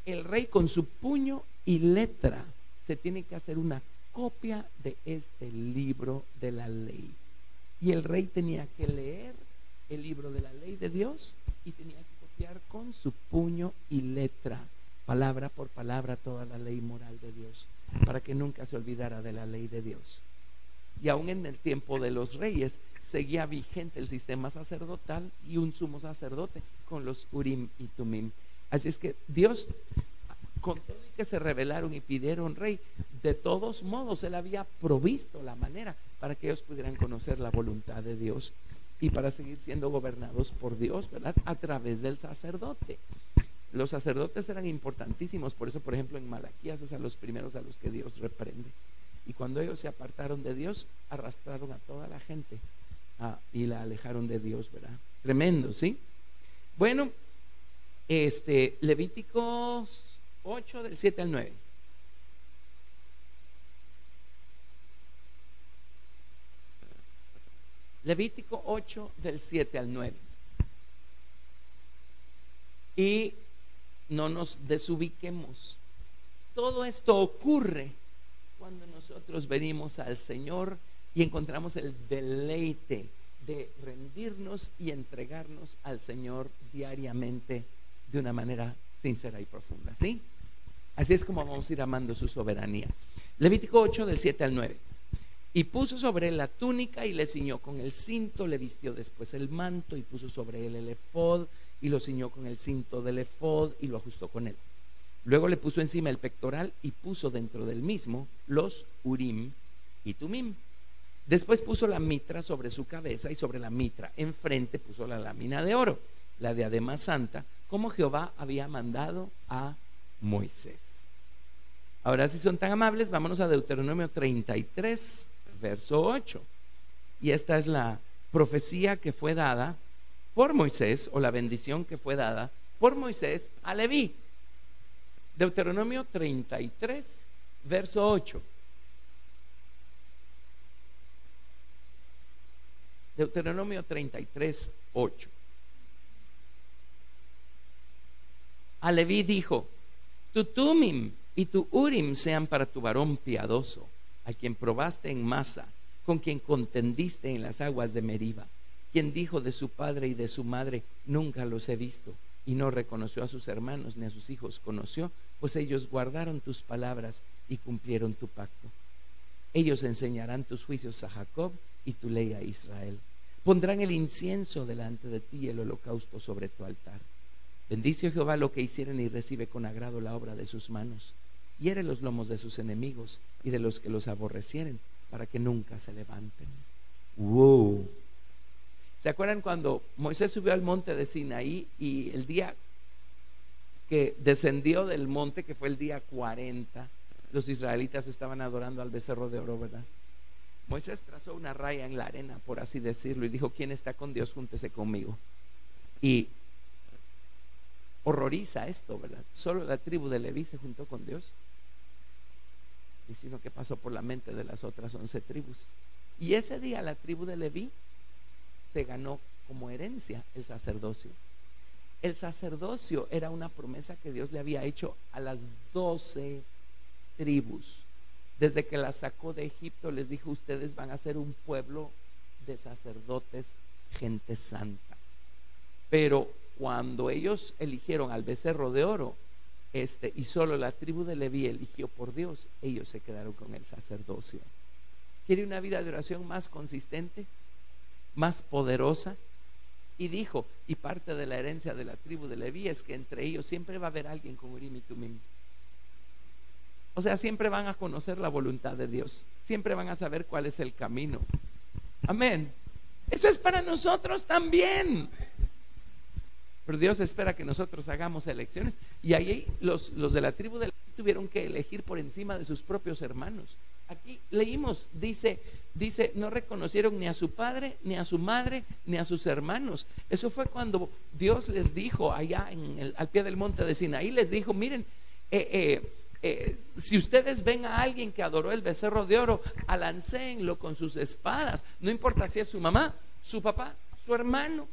el rey con su puño y letra se tiene que hacer una copia de este libro de la ley. Y el rey tenía que leer el libro de la ley de Dios, y tenía que copiar con su puño y letra, palabra por palabra, toda la ley moral de Dios, para que nunca se olvidara de la ley de Dios. Y aún en el tiempo de los reyes seguía vigente el sistema sacerdotal, y un sumo sacerdote con los Urim y Tumim. Así es que Dios, con todo y que se rebelaron y pidieron rey, de todos modos Él había provisto la manera para que ellos pudieran conocer la voluntad de Dios, y para seguir siendo gobernados por Dios, ¿verdad? A través del sacerdote. Los sacerdotes eran importantísimos. Por eso, por ejemplo, en Malaquías es a los primeros a los que Dios reprende. Y cuando ellos se apartaron de Dios, arrastraron a toda la gente y la alejaron de Dios, ¿verdad? Tremendo, ¿sí? Bueno, Levítico 8 del 7 al 9. Levítico 8 del 7 al 9. Y no nos desubiquemos. Todo esto ocurre cuando nosotros venimos al Señor y encontramos el deleite de rendirnos y entregarnos al Señor diariamente de una manera sincera y profunda, ¿sí? Así es como vamos a ir amando su soberanía. Levítico 8 del 7 al 9. Y puso sobre él la túnica y le ciñó con el cinto, le vistió después el manto y puso sobre él el efod y lo ciñó con el cinto del efod y lo ajustó con él. Luego le puso encima el pectoral y puso dentro del mismo los Urim y Tumim. Después puso la mitra sobre su cabeza, y sobre la mitra enfrente puso la lámina de oro, la diadema santa, como Jehová había mandado a Moisés. Ahora, si son tan amables, vámonos a Deuteronomio 33, verso 8. Y esta es la profecía que fue dada por Moisés, o la bendición que fue dada por Moisés a Leví. Deuteronomio 33, verso 8. Deuteronomio 33, 8. A Leví dijo: tu Tumim y tu Urim sean para tu varón piadoso, a quien probaste en Masa, con quien contendiste en las aguas de Meriba, quien dijo de su padre y de su madre: nunca los he visto, y no reconoció a sus hermanos ni a sus hijos conoció, pues ellos guardaron tus palabras y cumplieron tu pacto. Ellos enseñarán tus juicios a Jacob y tu ley a Israel. Pondrán el incienso delante de ti y el holocausto sobre tu altar. Bendice, oh Jehová, lo que hicieren y recibe con agrado la obra de sus manos. Hiere los lomos de sus enemigos y de los que los aborrecieren, para que nunca se levanten. Wow. ¿Se acuerdan cuando Moisés subió al monte de Sinaí y el día que descendió del monte, que fue el día 40, los israelitas estaban adorando al becerro de oro, ¿verdad? Moisés trazó una raya en la arena, por así decirlo, y dijo: ¿quién está con Dios? Júntese conmigo. Y horroriza esto, ¿verdad? Solo la tribu de Leví se juntó con Dios. Y sino que pasó por la mente de las otras 11 tribus. Y ese día la tribu de Leví se ganó como herencia el sacerdocio. El sacerdocio era una promesa que Dios le había hecho a las 12 tribus. Desde que las sacó de Egipto les dijo: ustedes van a ser un pueblo de sacerdotes, gente santa. Pero cuando ellos eligieron al becerro de oro, y solo la tribu de Leví eligió por Dios, ellos se quedaron con el sacerdocio. ¿Quiere una vida de oración más consistente, más poderosa? Y dijo, y parte de la herencia de la tribu de Leví es que entre ellos siempre va a haber alguien con Urim y Tumim. O sea, siempre van a conocer la voluntad de Dios, siempre van a saber cuál es el camino. Amén. Eso es para nosotros también. Pero Dios espera que nosotros hagamos elecciones. Y ahí los de la tribu de Leví tuvieron que elegir por encima de sus propios hermanos. Aquí leímos, dice, no reconocieron ni a su padre, ni a su madre, ni a sus hermanos. Eso fue cuando Dios les dijo allá al pie del monte de Sinaí, les dijo: miren, si ustedes ven a alguien que adoró el becerro de oro, alancéenlo con sus espadas, no importa si es su mamá, su papá, su hermano.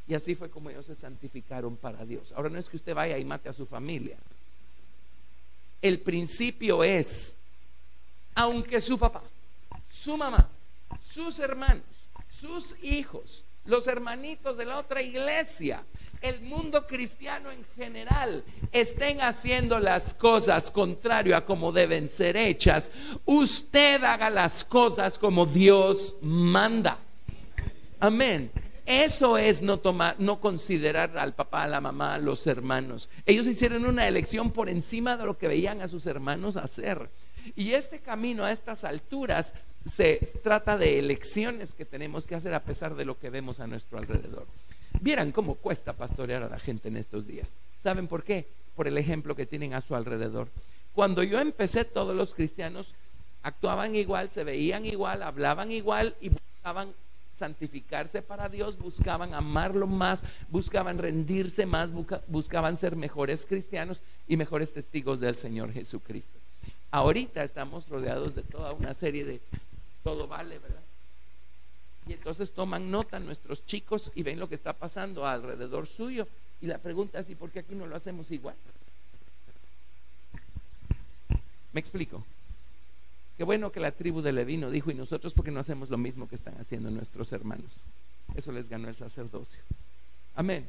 Y así fue como ellos se santificaron para Dios. Ahora no es que usted vaya y mate a su familia. El principio es: aunque su papá, su mamá, sus hermanos, sus hijos, los hermanitos de la otra iglesia, el mundo cristiano en general estén haciendo las cosas contrario a como deben ser hechas, usted haga las cosas como Dios manda. Amén. Eso es no considerar al papá, a la mamá, a los hermanos. Ellos hicieron una elección por encima de lo que veían a sus hermanos hacer. Y este camino a estas alturas se trata de elecciones que tenemos que hacer a pesar de lo que vemos a nuestro alrededor. Vieran cómo cuesta pastorear a la gente en estos días. ¿Saben por qué? Por el ejemplo que tienen a su alrededor. Cuando yo empecé, todos los cristianos actuaban igual, se veían igual, hablaban igual y buscaban santificarse para Dios, buscaban amarlo más, buscaban rendirse más, buscaban ser mejores cristianos y mejores testigos del Señor Jesucristo. Ahorita estamos rodeados de toda una serie de todo vale, ¿verdad? Y entonces toman nota nuestros chicos y ven lo que está pasando alrededor suyo, y la pregunta es: ¿y por qué aquí no lo hacemos igual? ¿Me explico? Qué bueno que la tribu de Leví no dijo: ¿y nosotros por qué no hacemos lo mismo que están haciendo nuestros hermanos? Eso les ganó el sacerdocio. Amén.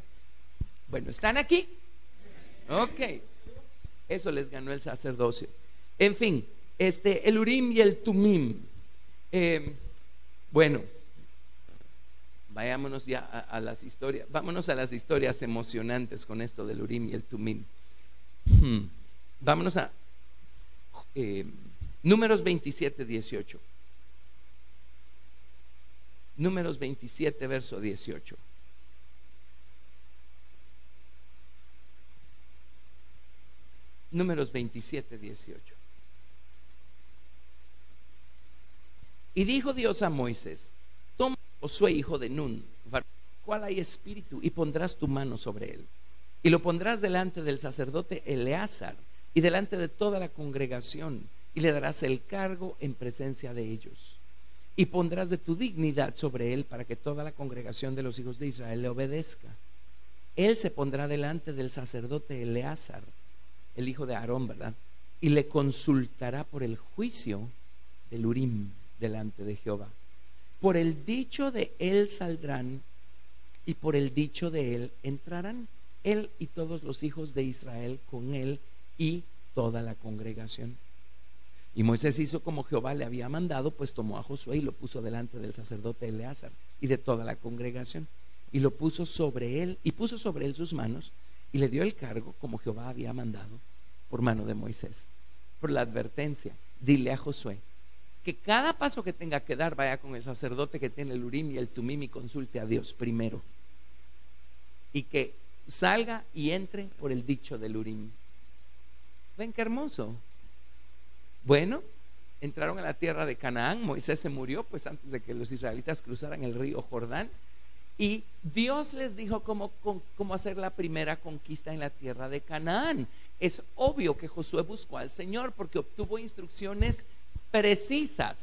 Bueno, ¿están aquí? Ok. Eso les ganó el sacerdocio. En fin, el Urim y el Tumim. Bueno, vayámonos ya a las historias. Vámonos a las historias emocionantes con esto del Urim y el Tumim. Vámonos a Números 27, 18. Números 27, verso 18. Números 27, 18. Y dijo Dios a Moisés: toma a Josué, hijo de Nun, cual hay espíritu, y pondrás tu mano sobre él, y lo pondrás delante del sacerdote Eleazar y delante de toda la congregación, y le darás el cargo en presencia de ellos, y pondrás de tu dignidad sobre él para que toda la congregación de los hijos de Israel le obedezca. Él se pondrá delante del sacerdote Eleazar, el hijo de Aarón, ¿verdad? Y le consultará por el juicio del Urim delante de Jehová. Por el dicho de él saldrán, y por el dicho de él entrarán, él y todos los hijos de Israel con él y toda la congregación. Y Moisés hizo como Jehová le había mandado, pues tomó a Josué y lo puso delante del sacerdote Eleazar y de toda la congregación, y lo puso sobre él, y puso sobre él sus manos, y le dio el cargo como Jehová había mandado por mano de Moisés. Por la advertencia, dile a Josué que cada paso que tenga que dar vaya con el sacerdote que tiene el Urim y el Tumim y consulte a Dios primero, y que salga y entre por el dicho del Urim. Ven qué hermoso. Bueno, entraron a la tierra de Canaán. Moisés se murió pues antes de que los israelitas cruzaran el río Jordán, y Dios les dijo cómo hacer la primera conquista en la tierra de Canaán. Es obvio que Josué buscó al Señor porque obtuvo instrucciones precisas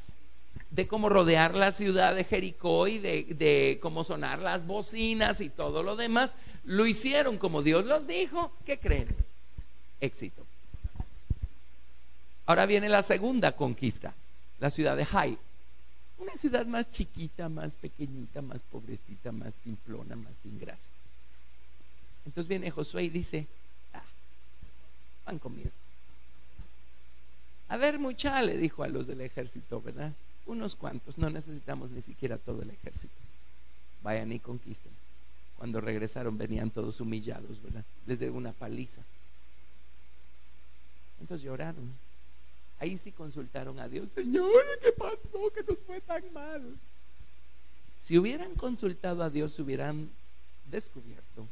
de cómo rodear la ciudad de Jericó y de cómo sonar las bocinas y todo lo demás. Lo hicieron como Dios los dijo. ¿Qué creen? Éxito. Ahora viene la segunda conquista, la ciudad de Hai. Una ciudad más chiquita, más pequeñita, más pobrecita, más simplona, más sin gracia. Entonces viene Josué y dice: pan comido. A ver, mucha, le dijo a los del ejército, ¿verdad? Unos cuantos, no necesitamos ni siquiera todo el ejército. Vayan y conquisten. Cuando regresaron venían todos humillados, ¿verdad? Les dio una paliza. Entonces lloraron. Ahí sí consultaron a Dios: Señor, ¿qué pasó? ¿Qué nos fue tan mal? Si hubieran consultado a Dios, hubieran descubierto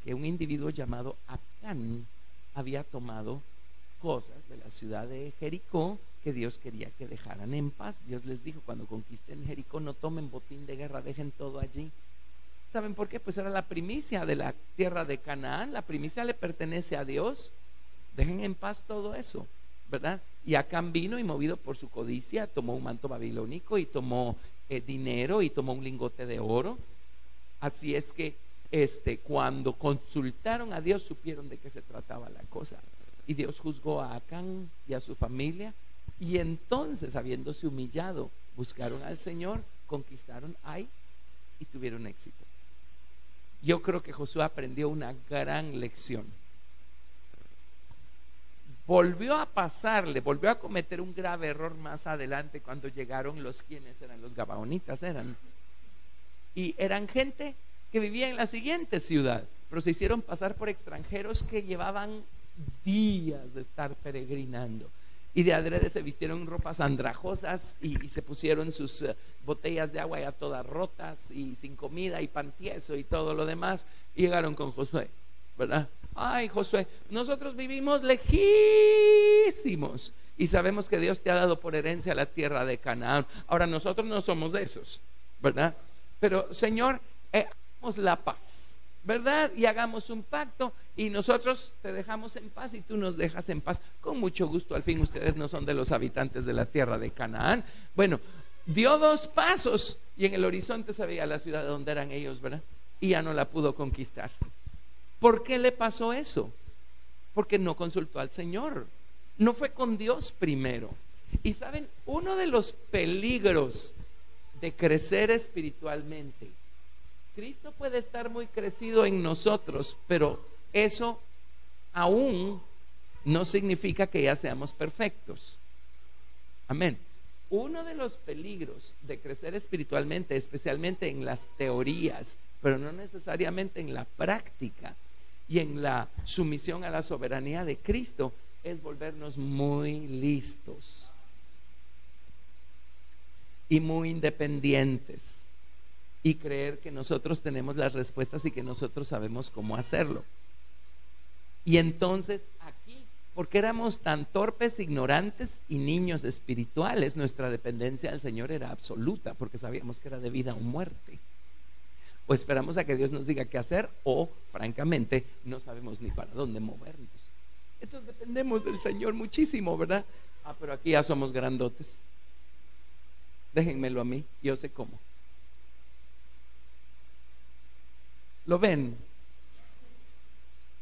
que un individuo llamado Acán había tomado cosas de la ciudad de Jericó que Dios quería que dejaran en paz. Dios les dijo: cuando conquisten Jericó, no tomen botín de guerra, dejen todo allí. ¿Saben por qué? Pues era la primicia de la tierra de Canaán. La primicia le pertenece a Dios. Dejen en paz todo eso, ¿verdad? Y Acán vino y, movido por su codicia, tomó un manto babilónico y tomó dinero y tomó un lingote de oro. Así es que cuando consultaron a Dios, supieron de qué se trataba la cosa. Y Dios juzgó a Acán y a su familia. Y entonces, habiéndose humillado, buscaron al Señor, conquistaron Ai y tuvieron éxito. Yo creo que Josué aprendió una gran lección. Volvió a cometer un grave error más adelante cuando llegaron quienes eran los gabaonitas, y eran gente que vivía en la siguiente ciudad, pero se hicieron pasar por extranjeros que llevaban días de estar peregrinando, y de adrede se vistieron ropas andrajosas y se pusieron sus botellas de agua ya todas rotas y sin comida y pan tieso y todo lo demás, y llegaron con Josué, ¿verdad? Ay, Josué, nosotros vivimos lejísimos y sabemos que Dios te ha dado por herencia la tierra de Canaán. Ahora, nosotros no somos de esos, ¿verdad? Pero, Señor, hagamos la paz, ¿verdad? Y hagamos un pacto, y nosotros te dejamos en paz y tú nos dejas en paz. Con mucho gusto. Al fin ustedes no son de los habitantes de la tierra de Canaán. Bueno, dio 2 pasos y en el horizonte se veía la ciudad de donde eran ellos, ¿verdad? Y ya no la pudo conquistar. ¿Por qué le pasó eso? Porque no consultó al Señor, no fue con Dios primero. Y saben, uno de los peligros de crecer espiritualmente, Cristo puede estar muy crecido en nosotros, pero eso aún no significa que ya seamos perfectos. Amén. Uno de los peligros de crecer espiritualmente, especialmente en las teorías, pero no necesariamente en la práctica y en la sumisión a la soberanía de Cristo, es volvernos muy listos y muy independientes y creer que nosotros tenemos las respuestas y que nosotros sabemos cómo hacerlo. Y entonces aquí, porque éramos tan torpes, ignorantes y niños espirituales, nuestra dependencia del Señor era absoluta, porque sabíamos que era de vida o muerte. O esperamos a que Dios nos diga qué hacer, o francamente no sabemos ni para dónde movernos. Entonces dependemos del Señor muchísimo, ¿verdad? Pero aquí ya somos grandotes. Déjenmelo a mí, yo sé cómo. ¿Lo ven?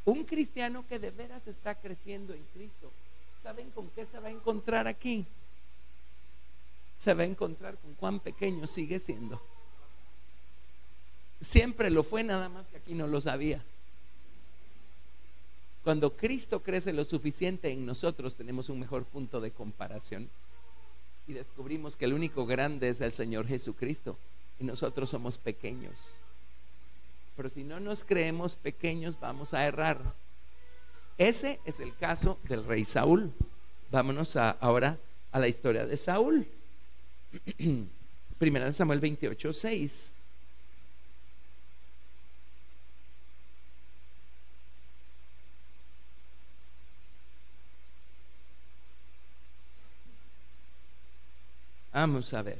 Un cristiano que de veras está creciendo en Cristo, ¿saben con qué se va a encontrar aquí? Se va a encontrar con cuán pequeño sigue siendo. Siempre lo fue, nada más que aquí no lo sabía. Cuando Cristo crece lo suficiente en nosotros, tenemos un mejor punto de comparación y descubrimos que el único grande es el Señor Jesucristo y nosotros somos pequeños. pero si no nos creemos pequeños vamos a errar. Ese es el caso del rey Saúl. Vámonos ahora a la historia de Saúl. Primera de Samuel 28:6. Vamos a ver.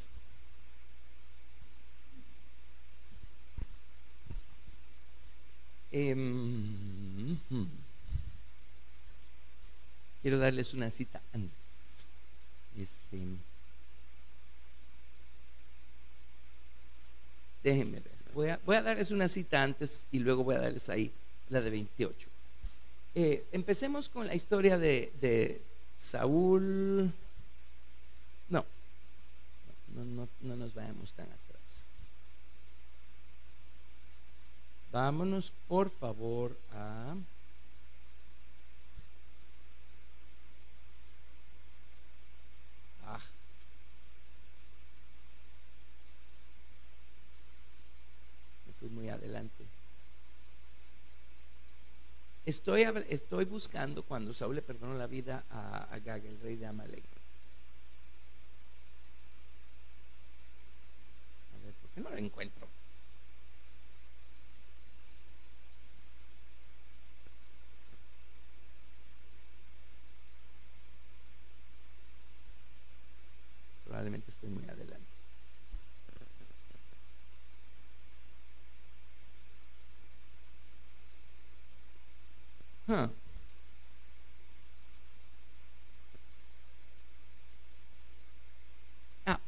Quiero darles una cita antes. Déjenme ver. Voy a darles una cita antes y luego voy a darles ahí la de 28. Empecemos con la historia de Saúl. No nos vayamos tan atrás. Vámonos por favor a me fui muy adelante. Estoy buscando cuando Saúl le perdonó la vida a Agag, el rey de Amalek. A ver, ¿por qué no lo encuentro? Probablemente estoy muy adelante.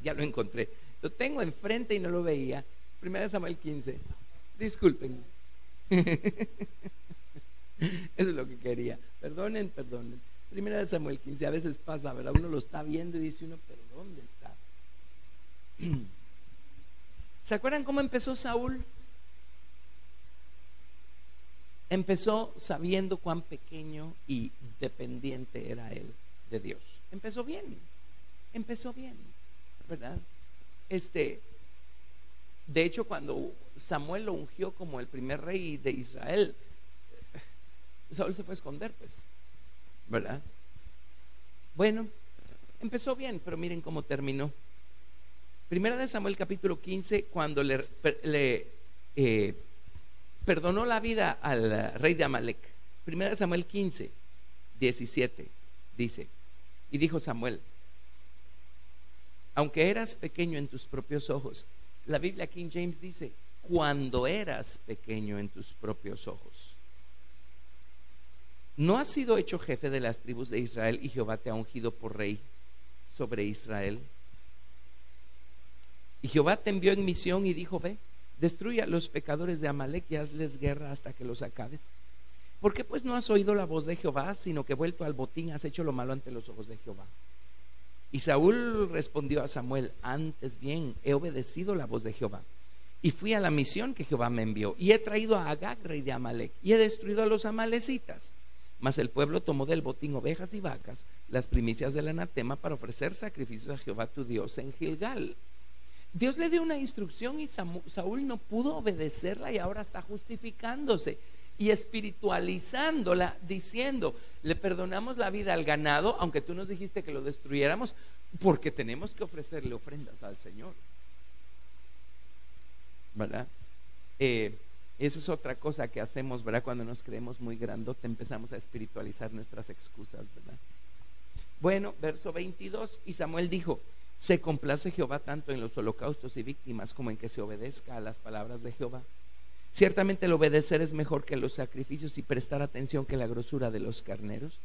Ya lo encontré. Lo tengo enfrente y no lo veía. Primera de Samuel 15. Disculpen. Eso es lo que quería. Perdonen. Primera de Samuel 15. A veces pasa, ¿verdad? Uno lo está viendo y dice uno, pero ¿dónde está? ¿Se acuerdan cómo empezó Saúl? Empezó sabiendo cuán pequeño y dependiente era él de Dios. Empezó bien, ¿verdad? De hecho, cuando Samuel lo ungió como el primer rey de Israel, Saúl se fue a esconder, pues, ¿verdad? Bueno, empezó bien, pero miren cómo terminó. Primera de Samuel capítulo 15, cuando le perdonó la vida al rey de Amalek. Primera de Samuel 15, 17 dice: y dijo Samuel, aunque eras pequeño en tus propios ojos. La Biblia King James dice, cuando eras pequeño en tus propios ojos, no has sido hecho jefe de las tribus de Israel, y Jehová te ha ungido por rey sobre Israel. Y Jehová te envió en misión y dijo, ve, destruye a los pecadores de Amalek y hazles guerra hasta que los acabes. ¿Por qué pues no has oído la voz de Jehová, sino que vuelto al botín has hecho lo malo ante los ojos de Jehová? Y Saúl respondió a Samuel, antes bien he obedecido la voz de Jehová y fui a la misión que Jehová me envió, y he traído a Agag, rey de Amalek, y he destruido a los amalecitas. Mas el pueblo tomó del botín ovejas y vacas, las primicias del anatema, para ofrecer sacrificios a Jehová tu Dios en Gilgal. Dios le dio una instrucción y Saúl no pudo obedecerla, y ahora está justificándose y espiritualizándola, diciendo, le perdonamos la vida al ganado, aunque tú nos dijiste que lo destruyéramos, porque tenemos que ofrecerle ofrendas al Señor, ¿verdad? Esa es otra cosa que hacemos, ¿verdad? Cuando nos creemos muy grandote, empezamos a espiritualizar nuestras excusas, ¿verdad? Bueno, verso 22, y Samuel dijo, se complace Jehová tanto en los holocaustos y víctimas como en que se obedezca a las palabras de Jehová. Ciertamente el obedecer es mejor que los sacrificios, y prestar atención que la grosura de los carneros.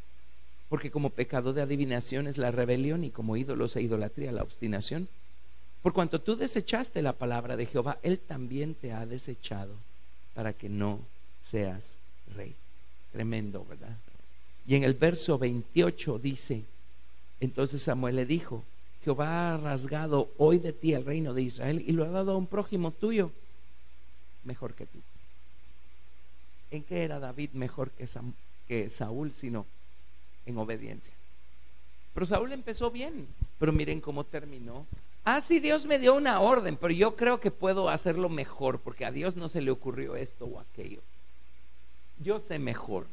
Porque como pecado de adivinación es la rebelión, y como ídolos e idolatría la obstinación. Por cuanto tú desechaste la palabra de Jehová, él también te ha desechado, para que no seas rey. Tremendo, ¿verdad? Y en el verso 28 dice, entonces Samuel le dijo, Jehová ha rasgado hoy de ti el reino de Israel y lo ha dado a un prójimo tuyo mejor que tú. ¿En qué era David mejor que Saúl? Sino en obediencia. Pero Saúl empezó bien, pero miren cómo terminó Ah, sí, Dios me dio una orden, pero yo creo que puedo hacerlo mejor, porque a Dios no se le ocurrió esto o aquello. Yo sé mejor.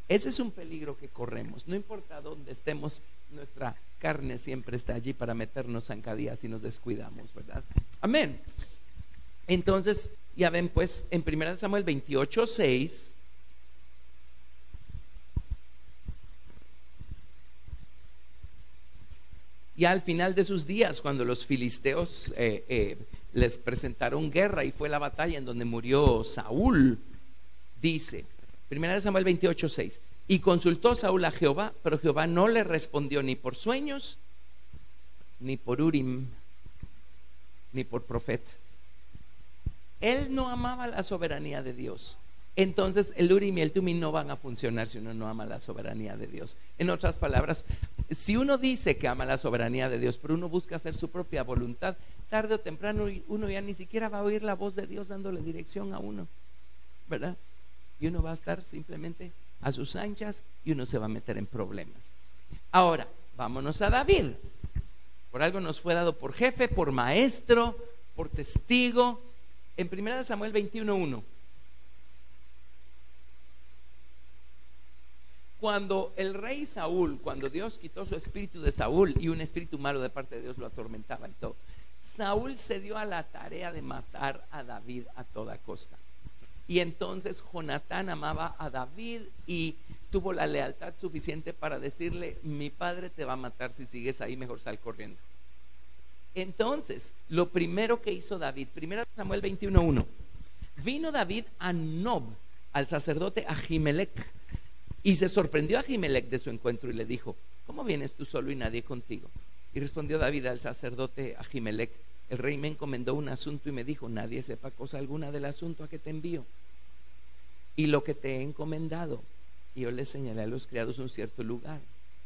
Ese es un peligro que corremos. No importa dónde estemos, nuestra carne siempre está allí para meternos zancadillas si nos descuidamos, ¿verdad? Amén. Entonces, ya ven pues, en 1 Samuel 28:6, ya al final de sus días, cuando los filisteos les presentaron guerra y fue la batalla en donde murió Saúl, dice 1 Samuel 28:6, y consultó Saúl a Jehová, pero Jehová no le respondió ni por sueños, ni por Urim, ni por profetas. Él no amaba la soberanía de Dios. Entonces el Urim y el Tumim no van a funcionar si uno no ama la soberanía de Dios. En otras palabras, si uno dice que ama la soberanía de Dios, pero uno busca hacer su propia voluntad, tarde o temprano uno ya ni siquiera va a oír la voz de Dios dándole dirección a uno, ¿verdad? Y uno va a estar simplemente a sus anchas y uno se va a meter en problemas. Ahora, vámonos a David. Por algo nos fue dado por jefe, por maestro, por testigo. En 1 Samuel 21:1, cuando el rey Saúl, cuando Dios quitó su espíritu de Saúl y un espíritu malo de parte de Dios lo atormentaba y todo, Saúl se dio a la tarea de matar a David a toda costa. Y entonces Jonatán amaba a David y tuvo la lealtad suficiente para decirle: mi padre te va a matar si sigues ahí, mejor sal corriendo. Entonces, lo primero que hizo David, 1 Samuel 21:1, vino David a Nob, al sacerdote Ahimelech, y se sorprendió a Ahimelech de su encuentro y le dijo: ¿cómo vienes tú solo y nadie contigo? Y respondió David al sacerdote Ahimelech: el rey me encomendó un asunto y me dijo: nadie sepa cosa alguna del asunto a que te envío y lo que te he encomendado. Y yo le señalé a los criados un cierto lugar.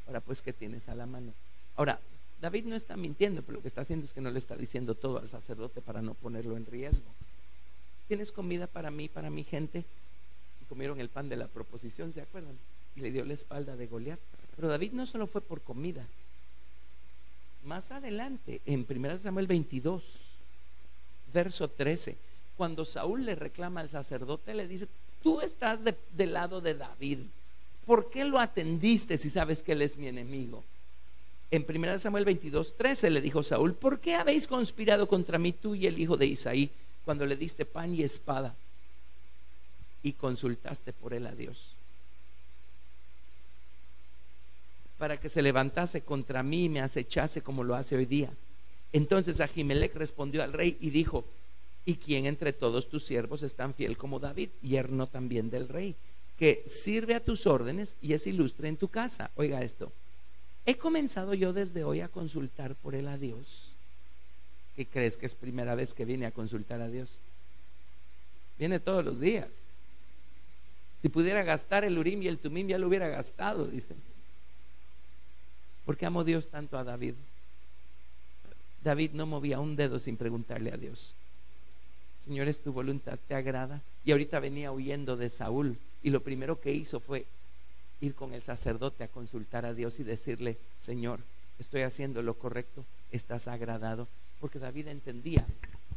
Ahora pues, ¿qué tienes a la mano? Ahora, David no está mintiendo, pero lo que está haciendo es que no le está diciendo todo al sacerdote para no ponerlo en riesgo. ¿Tienes comida para mí, para mi gente? Y comieron el pan de la proposición, ¿se acuerdan? Y le dio la espalda de Goliat. Pero David no solo fue por comida. Más adelante, en 1 Samuel 22, verso 13, cuando Saúl le reclama al sacerdote, le dice: tú estás del lado de David, ¿por qué lo atendiste si sabes que él es mi enemigo? En 1 Samuel 22:13 le dijo Saúl: ¿por qué habéis conspirado contra mí, tú y el hijo de Isaí, cuando le diste pan y espada y consultaste por él a Dios, para que se levantase contra mí y me acechase como lo hace hoy día? Entonces Ahimelech respondió al rey y dijo: ¿y quién entre todos tus siervos es tan fiel como David, yerno también del rey, que sirve a tus órdenes y es ilustre en tu casa? Oiga esto: he comenzado yo desde hoy a consultar por él a Dios. ¿Qué crees que es primera vez que viene a consultar a Dios? Viene todos los días. Si pudiera gastar el Urim y el Tumim, ya lo hubiera gastado, dicen. ¿Por qué amó Dios tanto a David? David no movía un dedo sin preguntarle a Dios: Señor, ¿es tu voluntad? ¿Te agrada? Y ahorita venía huyendo de Saúl, y lo primero que hizo fue ir con el sacerdote a consultar a Dios y decirle: Señor, ¿estoy haciendo lo correcto? ¿Estás agradado? Porque David entendía,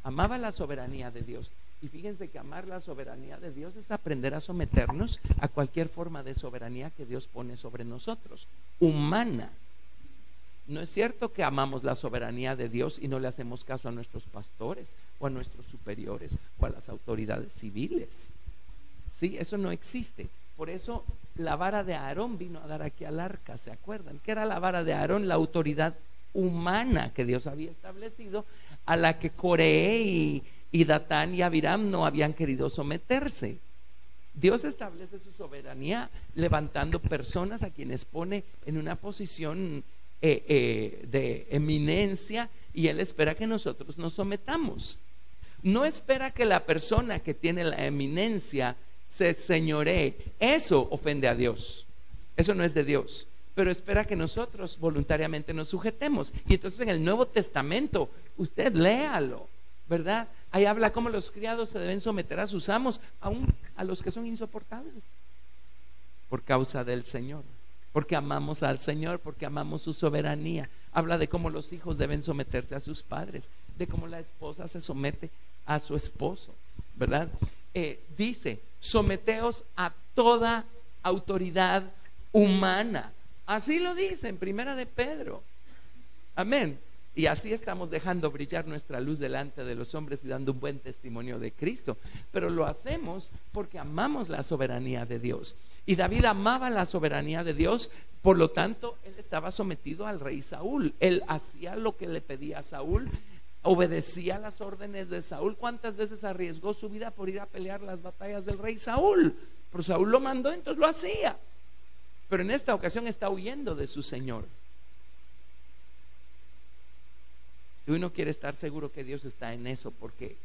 amaba la soberanía de Dios. Y fíjense que amar la soberanía de Dios es aprender a someternos a cualquier forma de soberanía que Dios pone sobre nosotros, humana. No es cierto que amamos la soberanía de Dios y no le hacemos caso a nuestros pastores o a nuestros superiores o a las autoridades civiles. Sí, eso no existe. Por eso la vara de Aarón vino a dar aquí al arca, ¿se acuerdan? ¿Qué era la vara de Aarón? La autoridad humana que Dios había establecido, a la que Coré y Datán y Abiram no habían querido someterse. Dios establece su soberanía levantando personas a quienes pone en una posición de eminencia, y Él espera que nosotros nos sometamos. No espera que la persona que tiene la eminencia se señoree. Eso ofende a Dios, eso no es de Dios. Pero espera que nosotros voluntariamente nos sujetemos. Y entonces en el Nuevo Testamento, usted léalo, ¿verdad? Ahí habla cómo los criados se deben someter a sus amos, aun a los que son insoportables, por causa del Señor, porque amamos al Señor, porque amamos su soberanía. Habla de cómo los hijos deben someterse a sus padres, de cómo la esposa se somete a su esposo, ¿verdad? Dice, someteos a toda autoridad humana. Así lo dice en Primera de Pedro. Amén. Y así estamos dejando brillar nuestra luz delante de los hombres y dando un buen testimonio de Cristo. Pero lo hacemos porque amamos la soberanía de Dios. Y David amaba la soberanía de Dios, por lo tanto, él estaba sometido al rey Saúl. Él hacía lo que le pedía a Saúl, obedecía las órdenes de Saúl. ¿Cuántas veces arriesgó su vida por ir a pelear las batallas del rey Saúl? Pero Saúl lo mandó, entonces lo hacía. Pero en esta ocasión está huyendo de su Señor. Y uno quiere estar seguro que Dios está en eso, porque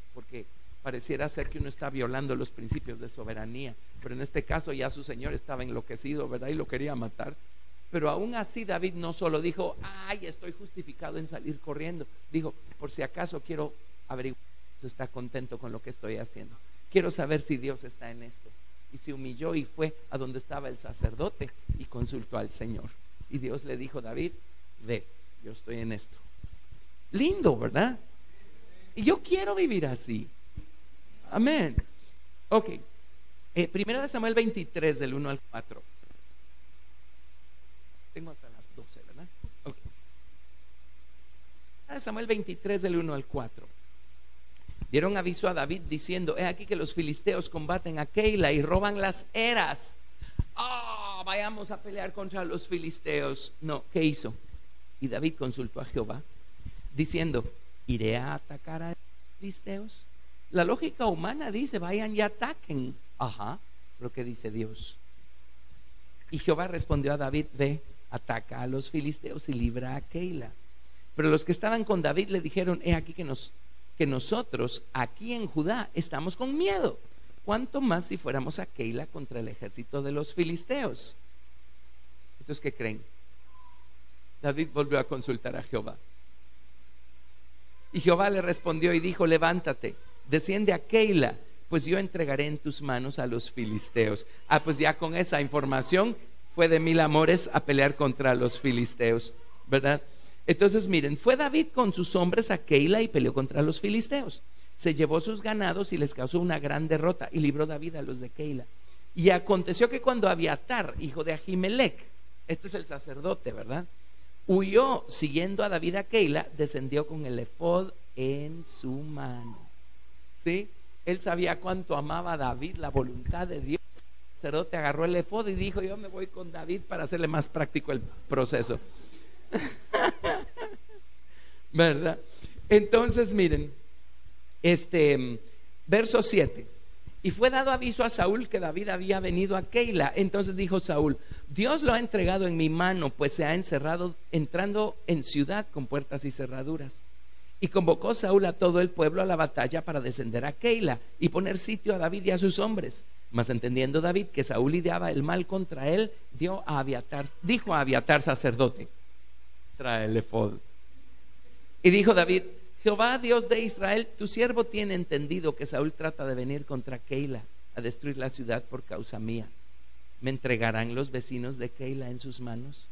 pareciera ser que uno está violando los principios de soberanía. Pero en este caso ya su Señor estaba enloquecido, ¿verdad? Y lo quería matar. Pero aún así David no solo dijo, ay, estoy justificado en salir corriendo. Dijo, por si acaso quiero averiguar si está contento con lo que estoy haciendo. Quiero saber si Dios está en esto. Y se humilló y fue a donde estaba el sacerdote y consultó al Señor. Y Dios le dijo, David, ve, yo estoy en esto. Lindo, ¿verdad? Y yo quiero vivir así. Amén. Ok. Primera de Samuel 23, del 1 al 4. Tengo hasta las 12, ¿verdad? Ok. Primera de Samuel 23, del 1 al 4. Dieron aviso a David diciendo, he aquí que los filisteos combaten a Keila y roban las eras. Vayamos a pelear contra los filisteos. No, ¿qué hizo? Y David consultó a Jehová, diciendo, ¿iré a atacar a los filisteos? La lógica humana dice, vayan y ataquen. Ajá, pero ¿qué dice Dios? Y Jehová respondió a David, ve, ataca a los filisteos y libra a Keila. Pero los que estaban con David le dijeron, he aquí que nosotros aquí en Judá estamos con miedo. ¿Cuánto más si fuéramos a Keila contra el ejército de los filisteos? Entonces, ¿qué creen? David volvió a consultar a Jehová. Y Jehová le respondió y dijo, levántate, desciende a Keila, pues yo entregaré en tus manos a los filisteos. Pues ya con esa información fue de mil amores a pelear contra los filisteos, ¿verdad? Entonces miren, fue David con sus hombres a Keila y peleó contra los filisteos. Se llevó sus ganados y les causó una gran derrota y libró David a los de Keila. Y aconteció que cuando Abiatar, hijo de Ahimelech, este es el sacerdote, ¿verdad?, huyó siguiendo a David a Keila, descendió con el efod en su mano. ¿Sí? Él sabía cuánto amaba a David, la voluntad de Dios. El sacerdote agarró el efod y dijo, yo me voy con David para hacerle más práctico el proceso. ¿Verdad? Entonces miren, verso 7. Y fue dado aviso a Saúl que David había venido a Keila. Entonces dijo Saúl, Dios lo ha entregado en mi mano, pues se ha encerrado, entrando en ciudad con puertas y cerraduras. Y convocó Saúl a todo el pueblo a la batalla para descender a Keila y poner sitio a David y a sus hombres. Mas entendiendo David que Saúl ideaba el mal contra él, dijo a Abiatar sacerdote, trae el efod. Y dijo David, Jehová Dios de Israel, tu siervo tiene entendido que Saúl trata de venir contra Keila a destruir la ciudad por causa mía. ¿Me entregarán los vecinos de Keila en sus manos?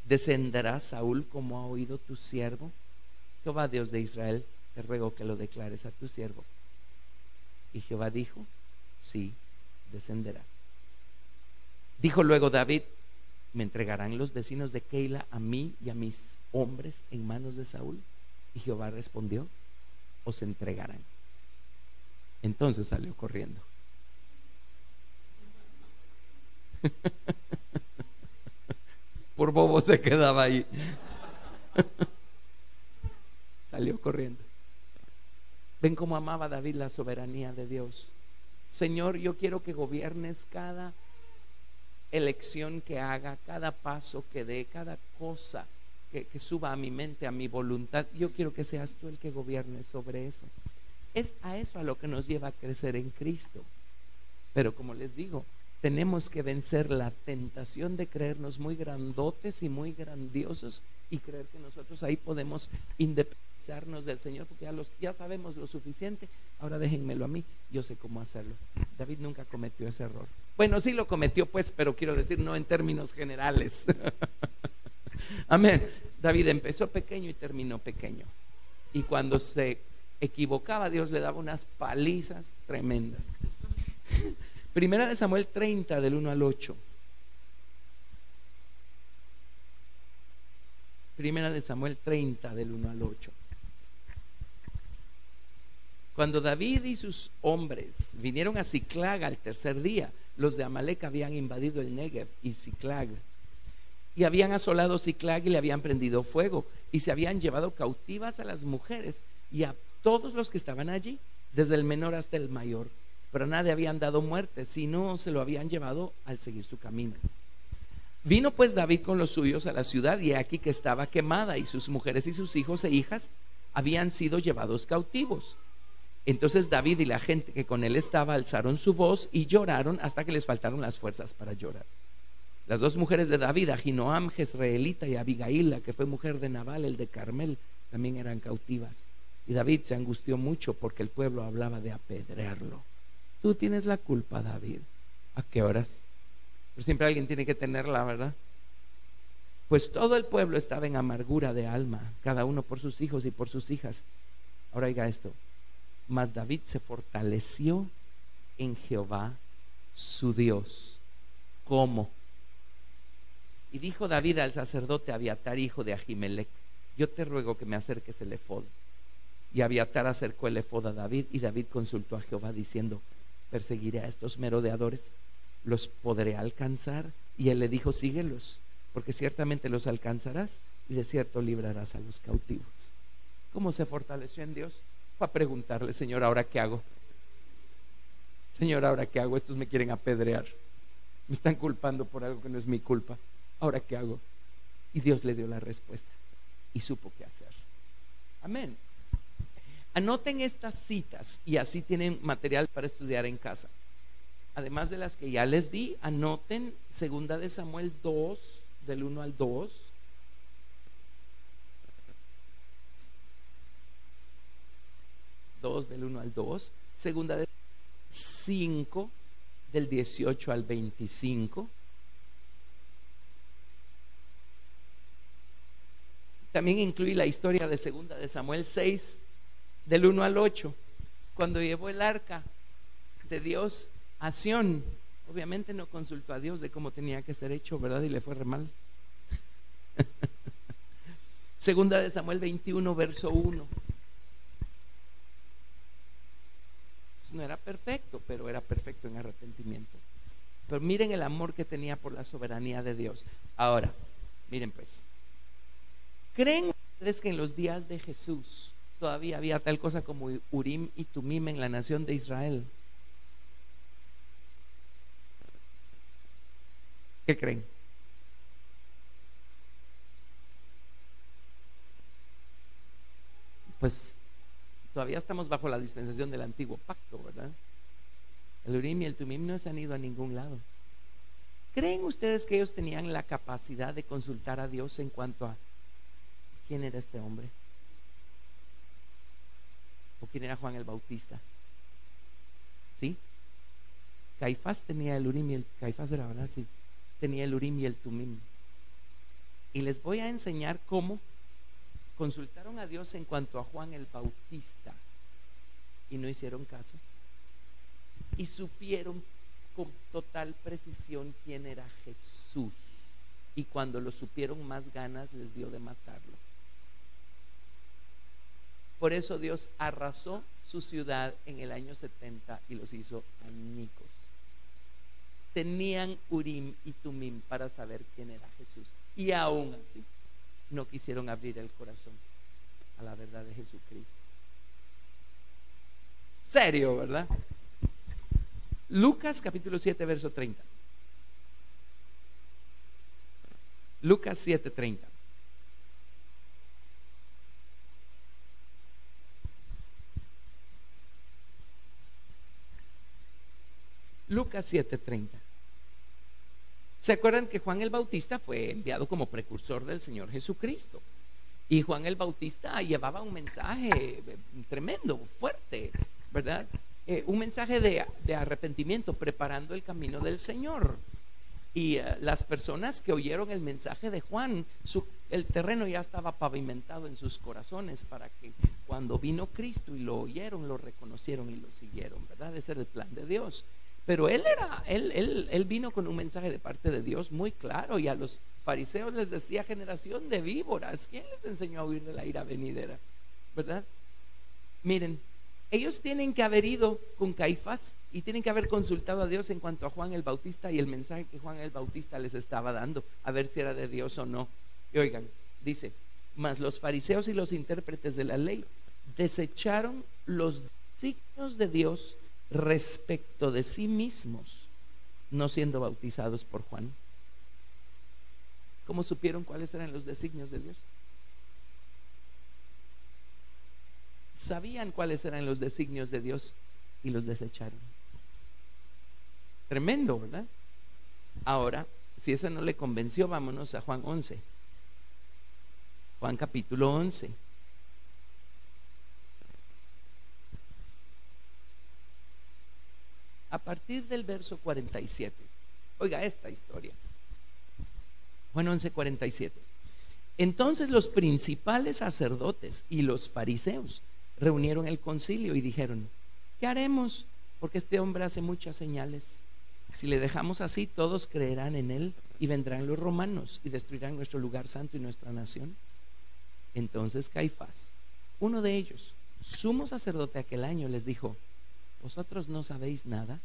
¿Descenderá Saúl como ha oído tu siervo? Jehová Dios de Israel, te ruego que lo declares a tu siervo. Y Jehová dijo, sí, descenderá. Dijo luego David, ¿me entregarán los vecinos de Keila a mí y a mis hombres en manos de Saúl? Y Jehová respondió, os entregarán. Entonces salió corriendo. Por bobo se quedaba ahí. Salió corriendo. Ven cómo amaba David la soberanía de Dios. Señor, yo quiero que gobiernes cada elección que haga, cada paso que dé, cada cosa que suba a mi mente, a mi voluntad. Yo quiero que seas tú el que gobiernes sobre eso. Es a eso a lo que nos lleva a crecer en Cristo. Pero como les digo, tenemos que vencer la tentación de creernos muy grandotes y muy grandiosos y creer que nosotros ahí podemos independizarnos del Señor, porque ya sabemos lo suficiente. Ahora déjenmelo a mí, yo sé cómo hacerlo. David nunca cometió ese error. Bueno, sí lo cometió pues, pero quiero decir no en términos generales. Amén. David empezó pequeño y terminó pequeño, y cuando se equivocaba, Dios le daba unas palizas tremendas. Primera de Samuel 30 del 1 al 8. Primera de Samuel 30 del 1 al 8. Cuando David y sus hombres vinieron a Ziklag al tercer día, los de Amalek habían invadido el Negev y Ziklag, y habían asolado Ziklag y le habían prendido fuego, y se habían llevado cautivas a las mujeres y a todos los que estaban allí, desde el menor hasta el mayor, pero a nadie habían dado muerte, sino se lo habían llevado al seguir su camino. Vino pues David con los suyos a la ciudad, y aquí que estaba quemada, y sus mujeres y sus hijos e hijas habían sido llevados cautivos. Entonces David y la gente que con él estaba alzaron su voz y lloraron hasta que les faltaron las fuerzas para llorar. Las dos mujeres de David, Ahinoam jezreelita y Abigail, la que fue mujer de Nabal el de Carmel, también eran cautivas. Y David se angustió mucho porque el pueblo hablaba de apedrearlo. Tú tienes la culpa, David. ¿A qué horas? Pero siempre alguien tiene que tenerla, ¿verdad? Pues todo el pueblo estaba en amargura de alma, cada uno por sus hijos y por sus hijas. Ahora oiga esto: mas David se fortaleció en Jehová su Dios. ¿Cómo? Y dijo David al sacerdote Abiatar, hijo de Ahimelech: yo te ruego que me acerques el efod. Y Abiatar acercó el efod a David, y David consultó a Jehová diciendo: perseguiré a estos merodeadores, ¿los podré alcanzar? Y él le dijo: síguelos, porque ciertamente los alcanzarás, y de cierto librarás a los cautivos. ¿Cómo se fortaleció en Dios? Fue a preguntarle: Señor, ¿ahora qué hago? Señor, ¿ahora qué hago? Estos me quieren apedrear, me están culpando por algo que no es mi culpa. ¿Ahora qué hago? Y Dios le dio la respuesta y supo qué hacer. Amén. Anoten estas citas y así tienen material para estudiar en casa. Además de las que ya les di, anoten segunda de Samuel 2 del 1 al 2. Del 1 al 2. Segunda de 5 del 18 al 25. También incluye la historia de segunda de Samuel 6 del 1 al 8, cuando llevó el arca de Dios a Sión. Obviamente no consultó a Dios de cómo tenía que ser hecho, ¿verdad? Y le fue re mal. Segunda de Samuel 21 verso 1. Pues no era perfecto, pero era perfecto en arrepentimiento. Pero miren el amor que tenía por la soberanía de Dios. Ahora, miren pues, ¿creen ustedes que en los días de Jesús todavía había tal cosa como Urim y Tumim en la nación de Israel? ¿Qué creen? Pues todavía estamos bajo la dispensación del antiguo pacto, ¿verdad? El Urim y el Tumim no se han ido a ningún lado. ¿Creen ustedes que ellos tenían la capacidad de consultar a Dios en cuanto a quién era este hombre? ¿O quién era Juan el Bautista? ¿Sí? Caifás tenía el Urim y el Caifás era, ¿verdad? Sí. Tenía el Urim y el Tumim. Y les voy a enseñar cómo consultaron a Dios en cuanto a Juan el Bautista y no hicieron caso. Y supieron con total precisión quién era Jesús. Y cuando lo supieron, más ganas les dio de matarlo. Por eso Dios arrasó su ciudad en el año 70 y los hizo añicos. Tenían Urim y Tumim para saber quién era Jesús, y aún así no quisieron abrir el corazón a la verdad de Jesucristo. Serio, ¿verdad? Lucas capítulo 7 verso 30. Lucas 7:30. Lucas 7:30. ¿Se acuerdan que Juan el Bautista fue enviado como precursor del Señor Jesucristo? Y Juan el Bautista llevaba un mensaje tremendo, fuerte, ¿verdad? Un mensaje de arrepentimiento, preparando el camino del Señor. Y las personas que oyeron el mensaje de Juan, el terreno ya estaba pavimentado en sus corazones para que cuando vino Cristo y lo oyeron, lo reconocieron y lo siguieron, ¿verdad? Ese era el plan de Dios. Pero él vino con un mensaje de parte de Dios muy claro, y a los fariseos les decía: generación de víboras, ¿quién les enseñó a huir de la ira venidera? ¿Verdad? Miren, ellos tienen que haber ido con Caifás y tienen que haber consultado a Dios en cuanto a Juan el Bautista y el mensaje que Juan el Bautista les estaba dando, a ver si era de Dios o no. Y oigan, dice: mas los fariseos y los intérpretes de la ley desecharon los signos de Dios respecto de sí mismos, no siendo bautizados por Juan. ¿Cómo supieron cuáles eran los designios de Dios? Sabían cuáles eran los designios de Dios y los desecharon. Tremendo, ¿verdad? Ahora, si esa no le convenció, vámonos a Juan 11. Juan capítulo 11. A partir del verso 47. Oiga esta historia. Juan 11, 47. Entonces los principales sacerdotes y los fariseos reunieron el concilio y dijeron: ¿qué haremos? Porque este hombre hace muchas señales. Si le dejamos así, todos creerán en él y vendrán los romanos y destruirán nuestro lugar santo y nuestra nación. Entonces Caifás, uno de ellos, sumo sacerdote aquel año, les dijo: ¿vosotros no sabéis nada?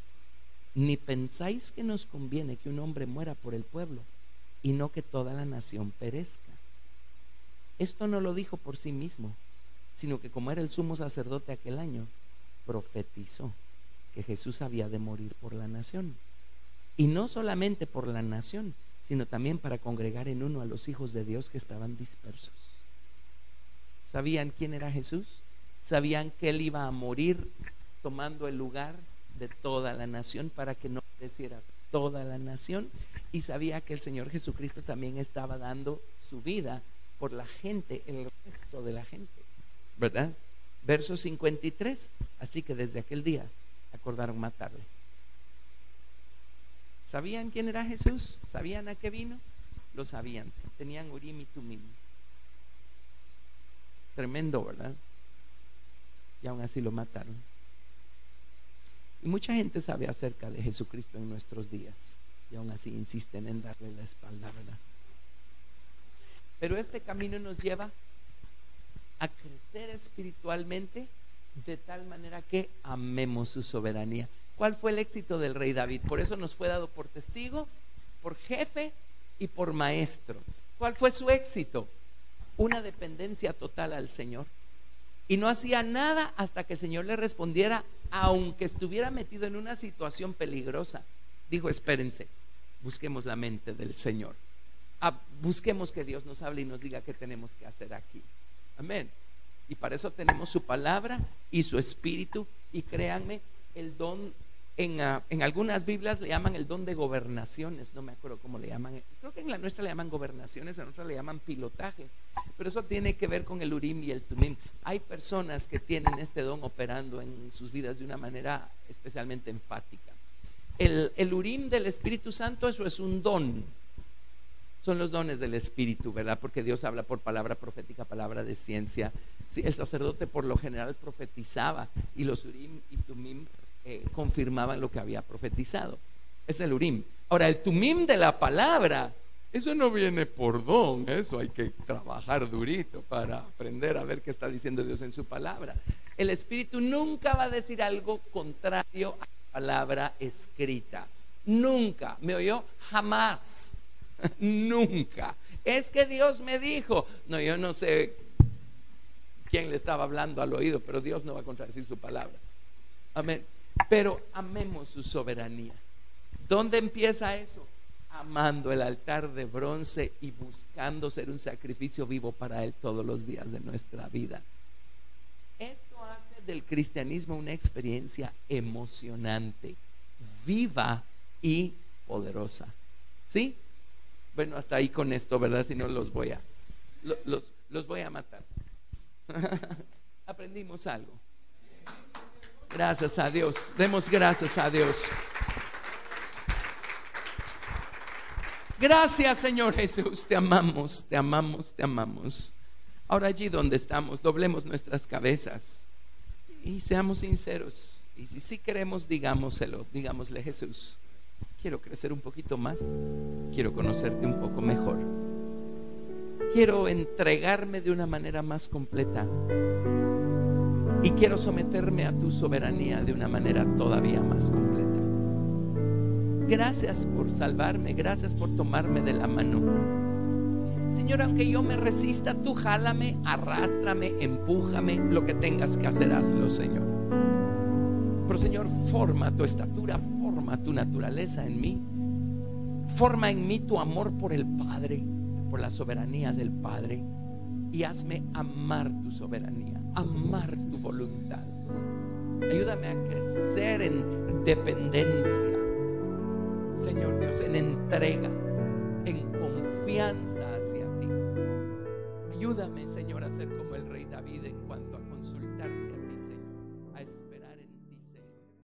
¿Ni pensáis que nos conviene que un hombre muera por el pueblo y no que toda la nación perezca? Esto no lo dijo por sí mismo, sino que como era el sumo sacerdote aquel año, profetizó que Jesús había de morir por la nación. Y no solamente por la nación, sino también para congregar en uno a los hijos de Dios que estaban dispersos. ¿Sabían quién era Jesús? ¿Sabían que Él iba a morir tomando el lugar de toda la nación para que no pereciera toda la nación? Y sabía que el Señor Jesucristo también estaba dando su vida por la gente, el resto de la gente, ¿verdad? Verso 53. Así que desde aquel día acordaron matarle. ¿Sabían quién era Jesús? ¿Sabían a qué vino? Lo sabían. Tenían Urim y Tumim. Tremendo, ¿verdad? Y aún así lo mataron. Y mucha gente sabe acerca de Jesucristo en nuestros días, y aún así insisten en darle la espalda, ¿verdad? Pero este camino nos lleva a crecer espiritualmente de tal manera que amemos su soberanía. ¿Cuál fue el éxito del rey David? Por eso nos fue dado por testigo, por jefe y por maestro. ¿Cuál fue su éxito? Una dependencia total al Señor. Y no hacía nada hasta que el Señor le respondiera, aunque estuviera metido en una situación peligrosa. Dijo: espérense, busquemos la mente del Señor. Busquemos que Dios nos hable y nos diga qué tenemos que hacer aquí. Amén. Y para eso tenemos su palabra y su espíritu. Y créanme, el don, en algunas Biblias le llaman el don de gobernaciones. No me acuerdo cómo le llaman. Creo que en la nuestra le llaman gobernaciones, en la otra le llaman pilotaje. Pero eso tiene que ver con el Urim y el Tumim. Hay personas que tienen este don operando en sus vidas de una manera especialmente enfática. El Urim del Espíritu Santo, eso es un don. Son los dones del Espíritu, ¿verdad? Porque Dios habla por palabra profética, palabra de ciencia. Sí, el sacerdote por lo general profetizaba, y los Urim y Tumim confirmaban lo que había profetizado. Es el Urim. Ahora, el Tumim de la palabra, eso no viene por don. Eso hay que trabajar durito para aprender a ver qué está diciendo Dios en su palabra. El Espíritu nunca va a decir algo contrario a la palabra escrita. Nunca. ¿Me oyó? Jamás. Nunca. Es que Dios me dijo. No, yo no sé quién le estaba hablando al oído, pero Dios no va a contradecir su palabra. Amén. Pero amemos su soberanía. ¿Dónde empieza eso? Amando el altar de bronce y buscando ser un sacrificio vivo para Él todos los días de nuestra vida. Esto hace del cristianismo una experiencia emocionante, viva y poderosa. ¿Sí? Bueno, hasta ahí con esto, ¿verdad? Si no los voy a los voy a matar. Aprendimos algo. Gracias a Dios. Demos gracias a Dios. Gracias, Señor Jesús. Te amamos, te amamos, te amamos. Ahora allí donde estamos, doblemos nuestras cabezas y seamos sinceros. Y si sí queremos, digámoselo. Digámosle: Jesús, quiero crecer un poquito más. Quiero conocerte un poco mejor. Quiero entregarme de una manera más completa. Y quiero someterme a tu soberanía de una manera todavía más completa. Gracias por salvarme. Gracias por tomarme de la mano. Señor, aunque yo me resista, tú jálame, arrástrame, empújame. Lo que tengas que hacer, hazlo, Señor. Pero, Señor, forma tu estatura, forma tu naturaleza en mí. Forma en mí tu amor por el Padre, por la soberanía del Padre. Y hazme amar tu soberanía, amar tu voluntad. Ayúdame a crecer en dependencia, Señor Dios, en entrega, en confianza hacia ti. Ayúdame, Señor, a ser como el rey David en cuanto a consultarte a